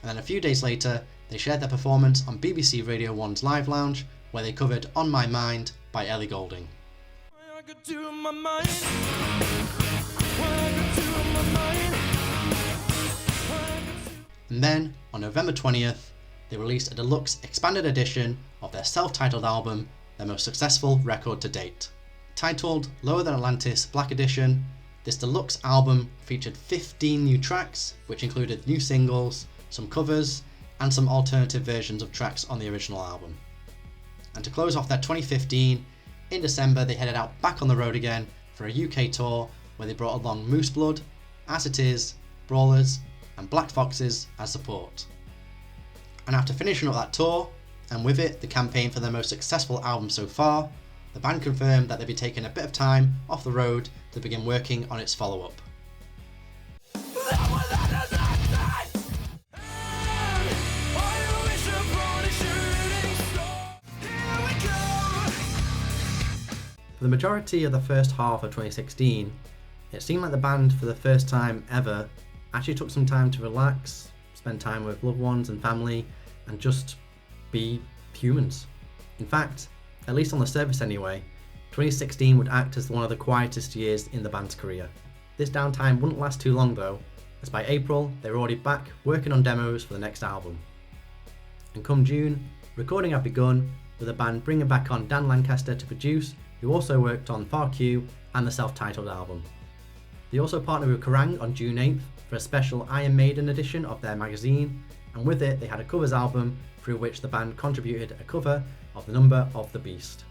And then a few days later, they shared their performance on BBC Radio 1's Live Lounge, where they covered On My Mind by Ellie Goulding. And then, on November 20th, they released a deluxe expanded edition of their self-titled album, their most successful record to date. Titled Lower Than Atlantis Black Edition, this deluxe album featured 15 new tracks, which included new singles, some covers, and some alternative versions of tracks on the original album. And to close off their 2015, in December they headed out back on the road again for a UK tour where they brought along Moose Blood, As It Is, Brawlers, and Black Foxes as support. And after finishing up that tour, and with it the campaign for their most successful album so far, the band confirmed that they'd be taking a bit of time off the road to begin working on its follow-up. For the majority of the first half of 2016, it seemed like the band, for the first time ever, actually took some time to relax, spend time with loved ones and family, and just be humans. In fact, at least on the surface anyway, 2016 would act as one of the quietest years in the band's career. This downtime wouldn't last too long though, as by April they were already back working on demos for the next album. And come June, recording had begun, with the band bringing back on Dan Lancaster to produce, who also worked on Far Q and the self-titled album. They also partnered with Kerrang on June 8th for a special Iron Maiden edition of their magazine, and with it they had a covers album through which the band contributed a cover of The Number of the Beast.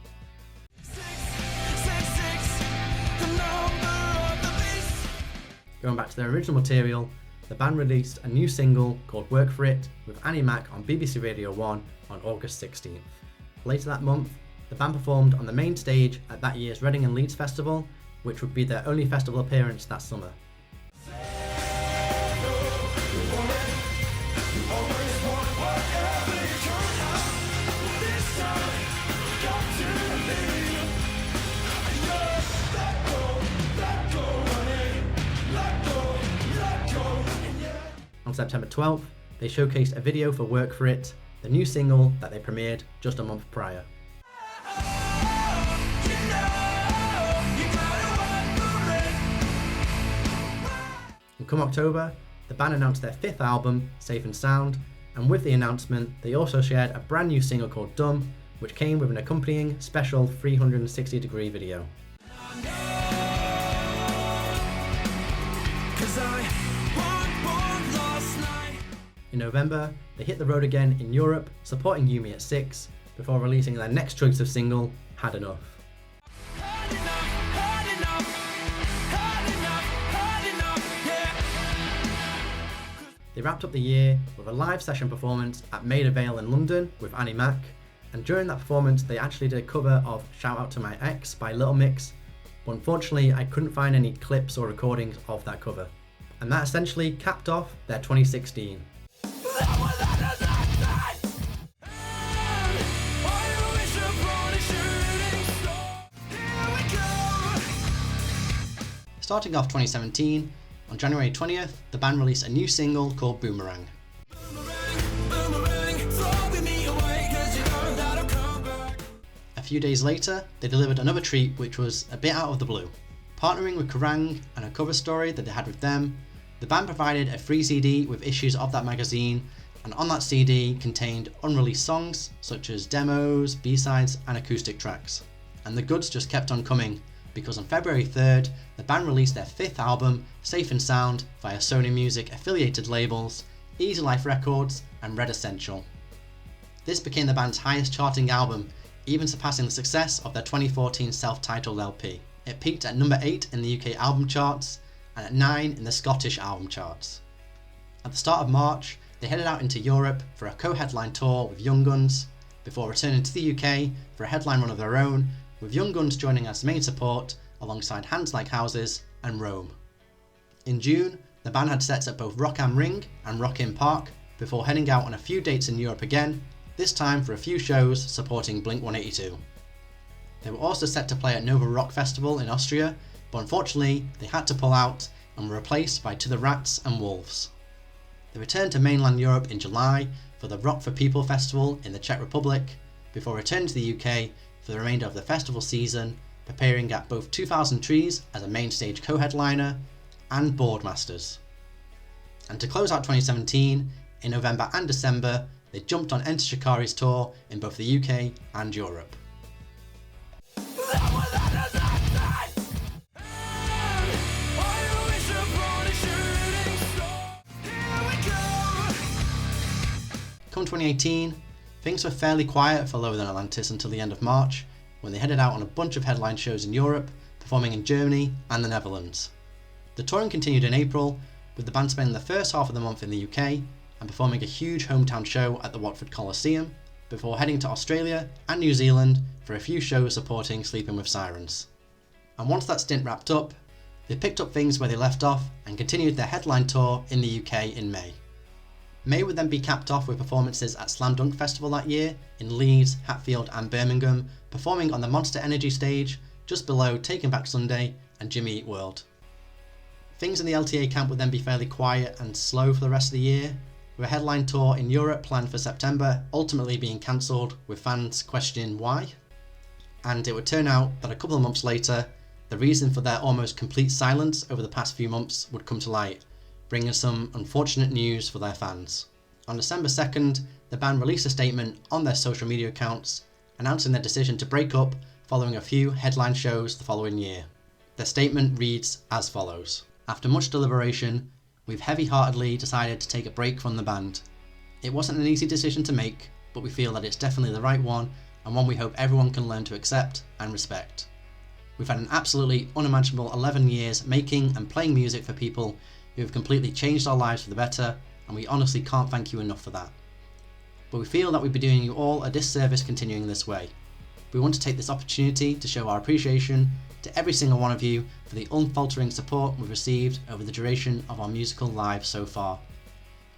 Going back to their original material, the band released a new single called Work For It with Annie Mac on BBC Radio 1 on August 16th. Later that month, the band performed on the main stage at that year's Reading and Leeds Festival, which would be their only festival appearance that summer. On September 12th, they showcased a video for Work For It, the new single that they premiered just a month prior. And come October, the band announced their 5th album, Safe and Sound, and with the announcement, they also shared a brand new single called Dumb, which came with an accompanying special 360-degree video. In November, they hit the road again in Europe, supporting Yumi at 6, before releasing their next choice of single, Had Enough. They wrapped up the year with a live session performance at Maida Vale in London with Annie Mac, and during that performance they actually did a cover of Shout Out To My Ex by Little Mix, but unfortunately I couldn't find any clips or recordings of that cover. And that essentially capped off their 2016. Starting off 2017, on January 20th, the band released a new single called Boomerang. A few days later, they delivered another treat which was a bit out of the blue. Partnering with Kerrang and a cover story that they had with them, the band provided a free CD with issues of that magazine, and on that CD contained unreleased songs such as demos, B-sides and acoustic tracks. And the goods just kept on coming, because on February 3rd, the band released their 5th album, Safe and Sound, via Sony Music affiliated labels, Easy Life Records and Red Essential. This became the band's highest charting album, even surpassing the success of their 2014 self-titled LP. It peaked at number 8 in the UK album charts and at 9 in the Scottish album charts. At the start of March, they headed out into Europe for a co-headline tour with Young Guns, before returning to the UK for a headline run of their own, with Young Guns joining as main support alongside Hands Like Houses and Rome. In June, the band had sets at both Rock am Ring and Rock im Park before heading out on a few dates in Europe again, this time for a few shows supporting Blink-182. They were also set to play at Nova Rock Festival in Austria, but unfortunately they had to pull out and were replaced by To the Rats and Wolves. They returned to mainland Europe in July for the Rock for People Festival in the Czech Republic, before returning to the UK for the remainder of the festival season, appearing at both 2000 Trees as a main stage co-headliner and Boardmasters. And to close out 2017, in November and December, they jumped on Enter Shikari's tour in both the UK and Europe. Come 2018, things were fairly quiet for Lower Than Atlantis until the end of March, when they headed out on a bunch of headline shows in Europe, performing in Germany and the Netherlands. The touring continued in April, with the band spending the first half of the month in the UK and performing a huge hometown show at the Watford Coliseum, before heading to Australia and New Zealand for a few shows supporting Sleeping with Sirens. And once that stint wrapped up, they picked up things where they left off and continued their headline tour in the UK in May. May would then be capped off with performances at Slam Dunk Festival that year in Leeds, Hatfield and Birmingham, performing on the Monster Energy stage just below Taking Back Sunday and Jimmy Eat World. Things in the LTA camp would then be fairly quiet and slow for the rest of the year, with a headline tour in Europe planned for September ultimately being cancelled, with fans questioning why. And it would turn out that a couple of months later, the reason for their almost complete silence over the past few months would come to light, bringing some unfortunate news for their fans. On December 2nd, the band released a statement on their social media accounts announcing their decision to break up following a few headline shows the following year. Their statement reads as follows: "After much deliberation, we've heavy-heartedly decided to take a break from the band. It wasn't an easy decision to make, but we feel that it's definitely the right one and one we hope everyone can learn to accept and respect. We've had an absolutely unimaginable 11 years making and playing music for people who have completely changed our lives for the better, and we honestly can't thank you enough for that. But we feel that we'd be doing you all a disservice continuing this way. We want to take this opportunity to show our appreciation to every single one of you for the unfaltering support we've received over the duration of our musical lives so far.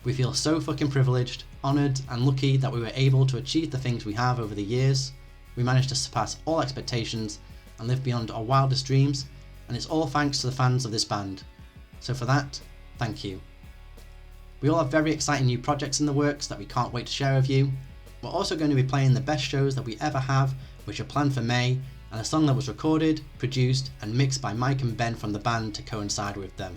We feel so fucking privileged, honoured and lucky that we were able to achieve the things we have over the years. We managed to surpass all expectations and live beyond our wildest dreams, and it's all thanks to the fans of this band. So for that, thank you. We all have very exciting new projects in the works that we can't wait to share with you. We're also going to be playing the best shows that we ever have, which are planned for May, and a song that was recorded, produced and mixed by Mike and Ben from the band to coincide with them.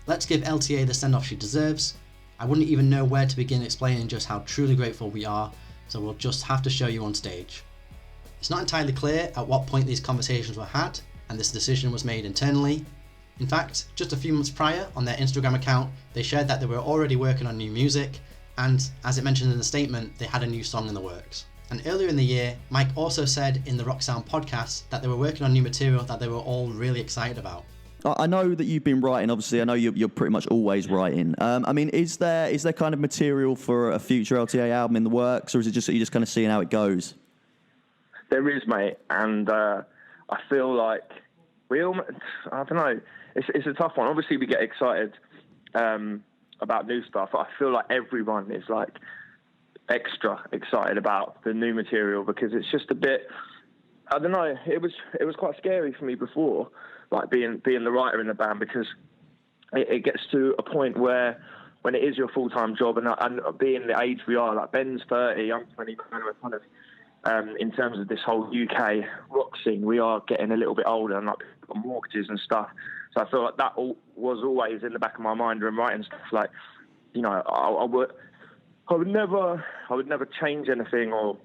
Let's give LTA the send-off she deserves. I wouldn't even know where to begin explaining just how truly grateful we are, so we'll just have to show you on stage. It's not entirely clear at what point these conversations were had, and this decision was made internally. In fact, just a few months prior, on their Instagram account, they shared that they were already working on new music, and, as it mentioned in the statement, they had a new song in the works. And earlier in the year, Mike also said in the Rock Sound podcast that they were working on new material that they were all really excited about. I know that you've been writing, obviously. I know you're pretty much always writing. I mean, is there kind of material for a future LTA album in the works, or is it just, are you just kind of seeing how it goes? There is, mate, and I feel like I don't know. It's a tough one. Obviously, we get excited about new stuff. I feel like everyone is like extra excited about the new material because it's just a bit. I don't know. It was quite scary for me before, like being the writer in the band, because it gets to a point where when it is your full-time job and being the age we are, like Ben's 30, I'm 20, we're kind of. In terms of this whole UK rock scene, we are getting a little bit older and like got mortgages and stuff. So I feel like that was always in the back of my mind when writing stuff. Like, you know, I would never change anything or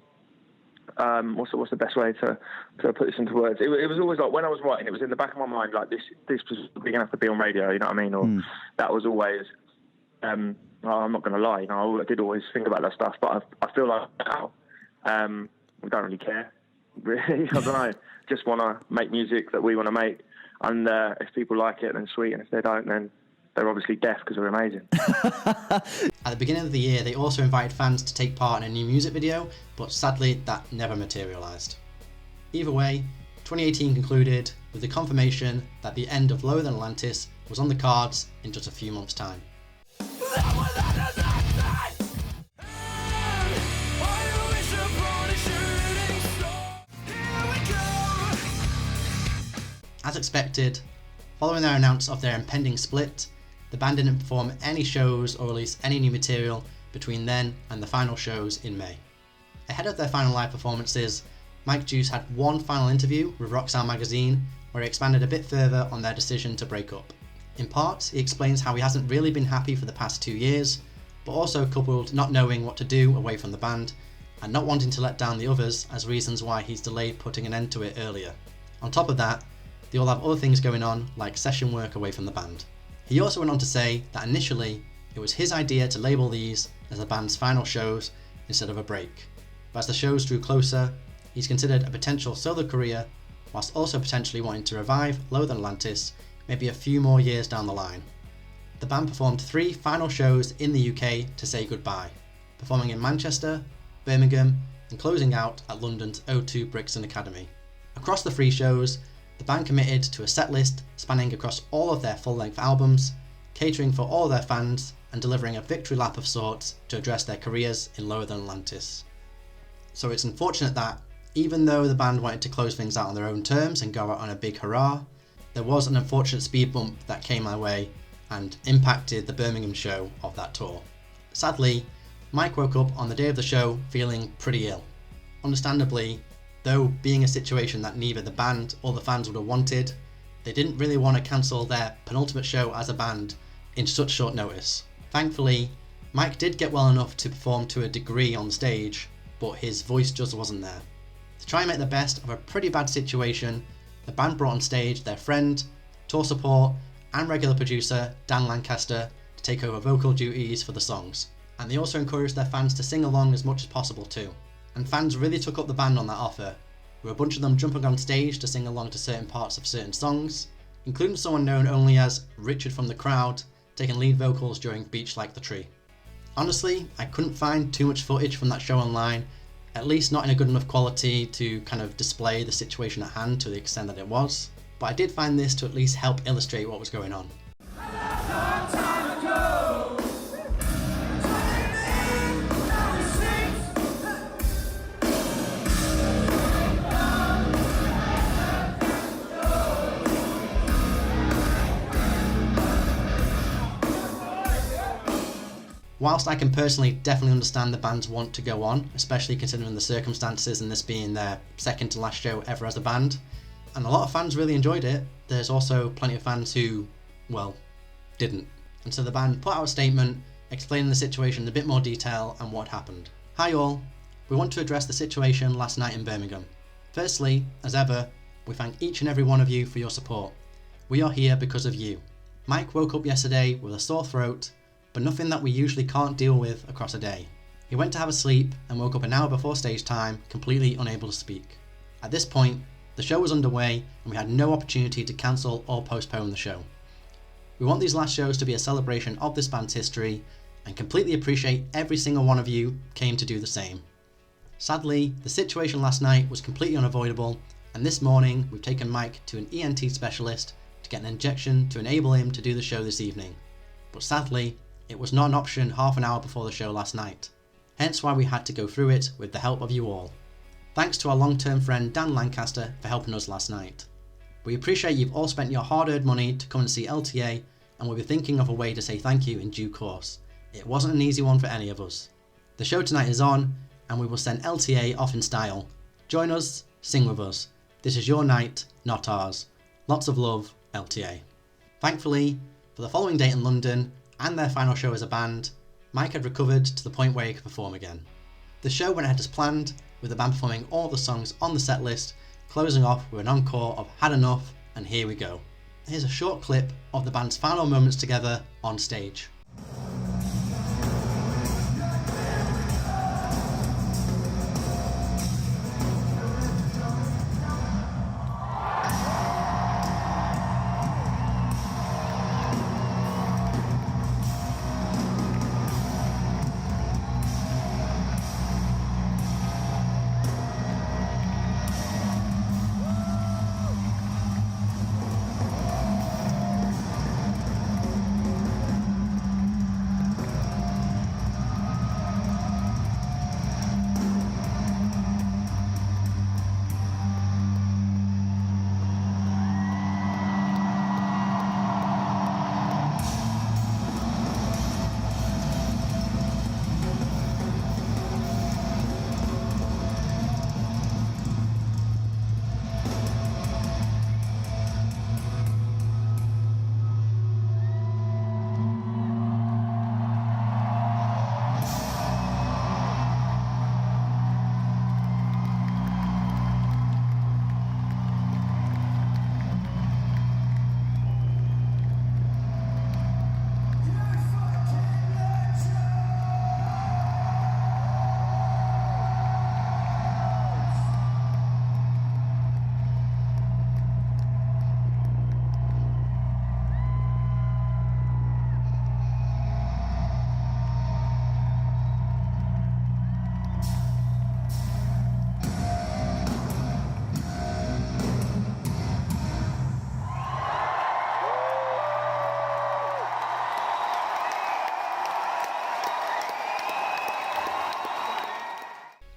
what's the best way to put this into words? It was always like when I was writing, it was in the back of my mind like this was probably gonna have to be on radio. You know what I mean? Or that was always. I'm not gonna lie. You know, I did always think about that stuff, but I feel like now. We don't really care, really. I don't know. Just want to make music that we want to make, and if people like it, then sweet, and if they don't, then they're obviously deaf because we're amazing. At the beginning of the year, they also invited fans to take part in a new music video, but sadly, that never materialised. Either way, 2018 concluded with the confirmation that the end of Lower Than Atlantis was on the cards in just a few months' time. As expected, following their announcement of their impending split, the band didn't perform any shows or release any new material between then and the final shows in May. Ahead of their final live performances, Mike Juice had one final interview with Rockstar magazine where he expanded a bit further on their decision to break up. In part, he explains how he hasn't really been happy for the past 2 years, but also coupled not knowing what to do away from the band and not wanting to let down the others as reasons why he's delayed putting an end to it earlier. On top of that, they all have other things going on, like session work away from the band. He also went on to say that initially, it was his idea to label these as the band's final shows instead of a break. But as the shows drew closer, he's considered a potential solo career, whilst also potentially wanting to revive Lower Than Atlantis maybe a few more years down the line. The band performed 3 final shows in the UK to say goodbye, performing in Manchester, Birmingham, and closing out at London's O2 Brixton Academy. Across the 3 shows, the band committed to a set list spanning across all of their full-length albums, catering for all their fans and delivering a victory lap of sorts to address their careers in Lower Than Atlantis. So it's unfortunate that, even though the band wanted to close things out on their own terms and go out on a big hurrah, there was an unfortunate speed bump that came my way and impacted the Birmingham show of that tour. Sadly, Mike woke up on the day of the show feeling pretty ill. Understandably, though being a situation that neither the band or the fans would have wanted, they didn't really want to cancel their penultimate show as a band in such short notice. Thankfully, Mike did get well enough to perform to a degree on stage, but his voice just wasn't there. To try and make the best of a pretty bad situation, the band brought on stage their friend, tour support, and regular producer Dan Lancaster to take over vocal duties for the songs. And they also encouraged their fans to sing along as much as possible too. And fans really took up the band on that offer, with a bunch of them jumping on stage to sing along to certain parts of certain songs, including someone known only as Richard from the Crowd, taking lead vocals during Beach Like the Tree. Honestly, I couldn't find too much footage from that show online, at least not in a good enough quality to kind of display the situation at hand to the extent that it was, but I did find this to at least help illustrate what was going on. Whilst I can personally definitely understand the band's want to go on, especially considering the circumstances and this being their second to last show ever as a band, and a lot of fans really enjoyed it, there's also plenty of fans who, well, didn't. And so the band put out a statement explaining the situation in a bit more detail and what happened. Hi all, we want to address the situation last night in Birmingham. Firstly, as ever, we thank each and every one of you for your support. We are here because of you. Mike woke up yesterday with a sore throat, but nothing that we usually can't deal with across a day. He went to have a sleep and woke up an hour before stage time, completely unable to speak. At this point, the show was underway and we had no opportunity to cancel or postpone the show. We want these last shows to be a celebration of this band's history and completely appreciate every single one of you came to do the same. Sadly, the situation last night was completely unavoidable and this morning we've taken Mike to an ENT specialist to get an injection to enable him to do the show this evening. But sadly, it was not an option half an hour before the show last night, hence why we had to go through it with the help of you all. Thanks to our long-term friend Dan Lancaster for helping us last night. We appreciate you've all spent your hard-earned money to come and see LTA, and we'll be thinking of a way to say thank you in due course. It wasn't an easy one for any of us. The show tonight is on, and we will send LTA off in style. Join us, sing with us. This is your night, not ours. Lots of love, LTA. Thankfully, for the following date in London, and their final show as a band, Mike had recovered to the point where he could perform again. The show went ahead as planned, with the band performing all the songs on the set list, closing off with an encore of Had Enough and Here We Go. Here's a short clip of the band's final moments together on stage.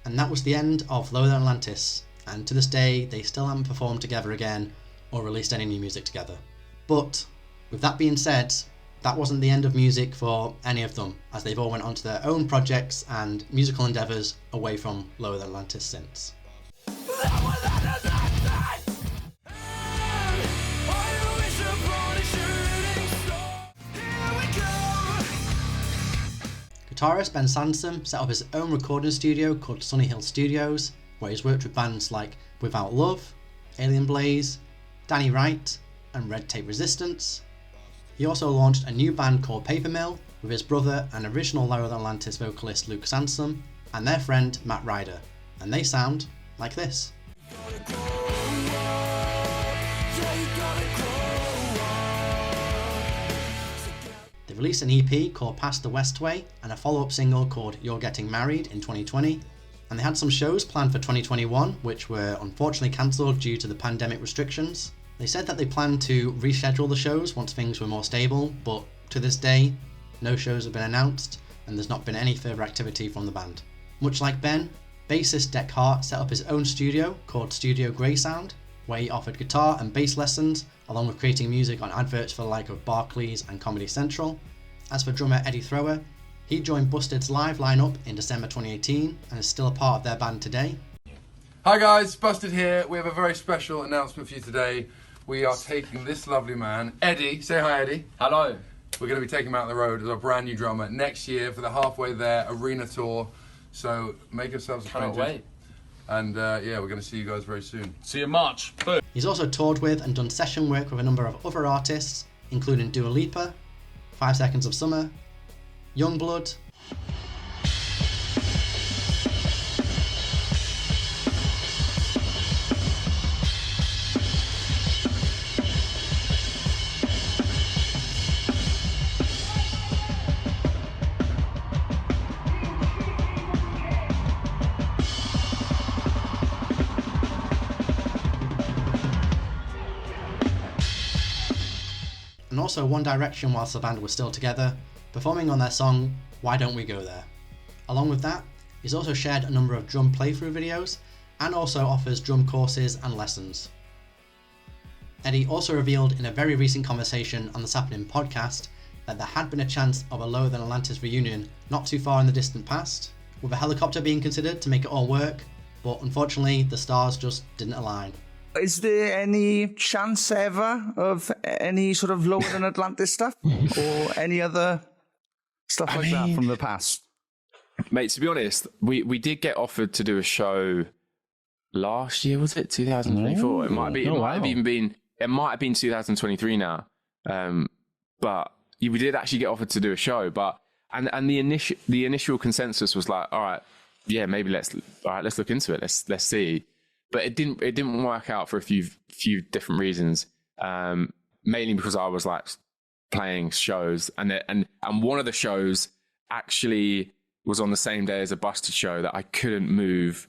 And that was the end of Lower Than Atlantis, and to this day they still haven't performed together again or released any new music together. But with that being said, that wasn't the end of music for any of them, as they've all went on to their own projects and musical endeavours away from Lower Than Atlantis since. Guitarist Ben Sansom set up his own recording studio called Sunny Hill Studios, where he's worked with bands like Without Love, Alien Blaze, Danny Wright, and Red Tape Resistance. He also launched a new band called Paper Mill with his brother and original Lower Than Atlantis vocalist Luke Sansom and their friend Matt Ryder, and they sound like this. They released an EP called Past the Westway and a follow-up single called You're Getting Married in 2020, and they had some shows planned for 2021 which were unfortunately cancelled due to the pandemic restrictions. They said that they planned to reschedule the shows once things were more stable, but to this day, no shows have been announced and there's not been any further activity from the band. Much like Ben, bassist Deck Hart set up his own studio called Studio Grey Sound, where he offered guitar and bass lessons along with creating music on adverts for the like of Barclays and Comedy Central. As for drummer Eddie Thrower, he joined Busted's live lineup in December 2018 and is still a part of their band today. Hi guys, Busted here. We have a very special announcement for you today. We are taking this lovely man, Eddie. Say hi, Eddie. Hello. We're going to be taking him out on the road as our brand new drummer next year for the Halfway There Arena Tour. So make yourselves acquainted. Cannot wait. And yeah, we're going to see you guys very soon. See you in March. Boom. He's also toured with and done session work with a number of other artists, including Dua Lipa, 5 Seconds of Summer, Youngblood, and also One Direction whilst the band was still together, performing on their song Why Don't We Go There. Along with that, he's also shared a number of drum playthrough videos and also offers drum courses and lessons. Eddie also revealed in a very recent conversation on the Sappening podcast that there had been a chance of a Lower Than Atlantis reunion not too far in the distant past, with a helicopter being considered to make it all work, but unfortunately the stars just didn't align. Is there any chance ever of any sort of Lower Than Atlantis stuff? Or any other stuff that from the past? Mate, to be honest, we did get offered to do a show last year, was it? 2024? It might have been 2023 now. But we did actually get offered to do a show, but and the initial consensus was like, all right, yeah, maybe let's look into it. Let's see. But it didn't work out for a few different reasons. Mainly because I was like playing shows, and one of the shows actually was on the same day as a Busted show that I couldn't move,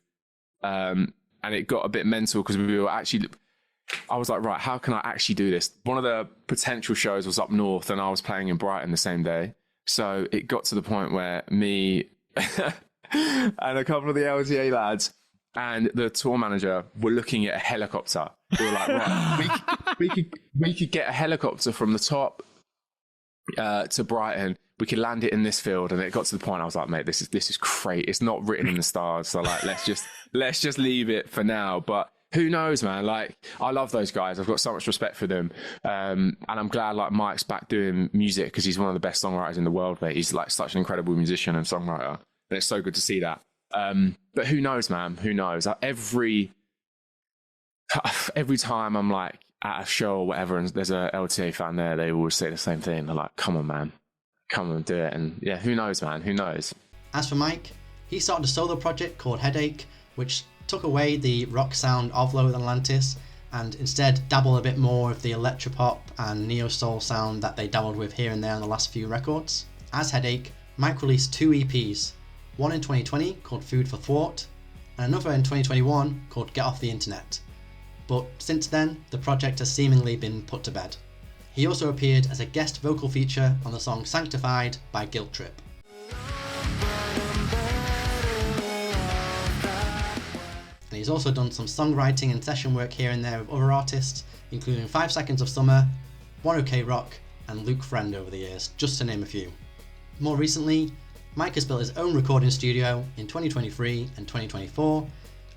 and it got a bit mental because I was like, right, how can I actually do this? One of the potential shows was up north, and I was playing in Brighton the same day, so it got to the point where me and a couple of the LTA lads and the tour manager were looking at a helicopter. We were like, right, we could get a helicopter from the top to Brighton. We could land it in this field, and it got to the point I was like, mate, this is great. It's not written in the stars, so like let's just leave it for now. But who knows, man? Like, I love those guys. I've got so much respect for them, and I'm glad like Mike's back doing music because he's one of the best songwriters in the world. Mate, he's like such an incredible musician and songwriter, and it's so good to see that. But who knows, man? Who knows? Like, every time I'm like at a show or whatever, and there's a LTA fan there, they always say the same thing. They're like, "Come on, man, come on, do it." And yeah, who knows, man? Who knows? As for Mike, he started a solo project called Headache, which took away the rock sound of Lower Than Atlantis and instead dabbled a bit more of the electropop and neo-soul sound that they dabbled with here and there on the last few records. As Headache, Mike released 2 EPs, one in 2020 called Food for Thought, and another in 2021 called Get Off the Internet. But since then, the project has seemingly been put to bed. He also appeared as a guest vocal feature on the song Sanctified by Guilt Trip. And he's also done some songwriting and session work here and there with other artists, including 5 Seconds of Summer, 1OK Rock, and Luke Friend over the years, just to name a few. More recently, Mike has built his own recording studio in 2023 and 2024,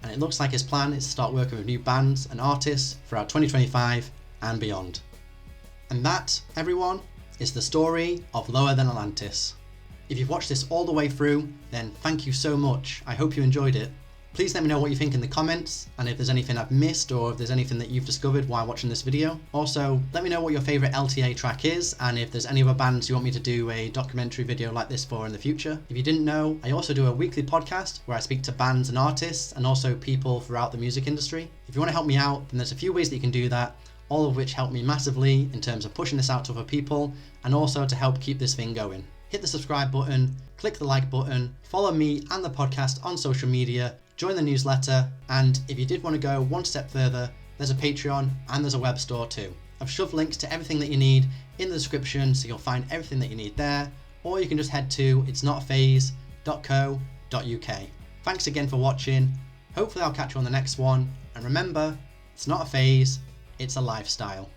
and it looks like his plan is to start working with new bands and artists throughout 2025 and beyond. And that, everyone, is the story of Lower Than Atlantis. If you've watched this all the way through, then thank you so much. I hope you enjoyed it. Please let me know what you think in the comments, and if there's anything I've missed or if there's anything that you've discovered while watching this video. Also, let me know what your favourite LTA track is, and if there's any other bands you want me to do a documentary video like this for in the future. If you didn't know, I also do a weekly podcast where I speak to bands and artists and also people throughout the music industry. If you want to help me out, then there's a few ways that you can do that, all of which help me massively in terms of pushing this out to other people and also to help keep this thing going. Hit the subscribe button, click the like button, follow me and the podcast on social media, join the newsletter, and if you did want to go one step further, there's a Patreon and there's a web store too. I've shoved links to everything that you need in the description, so you'll find everything that you need there, or you can just head to itsnotaphase.co.uk. Thanks again for watching. Hopefully I'll catch you on the next one, and remember, it's not a phase, it's a lifestyle.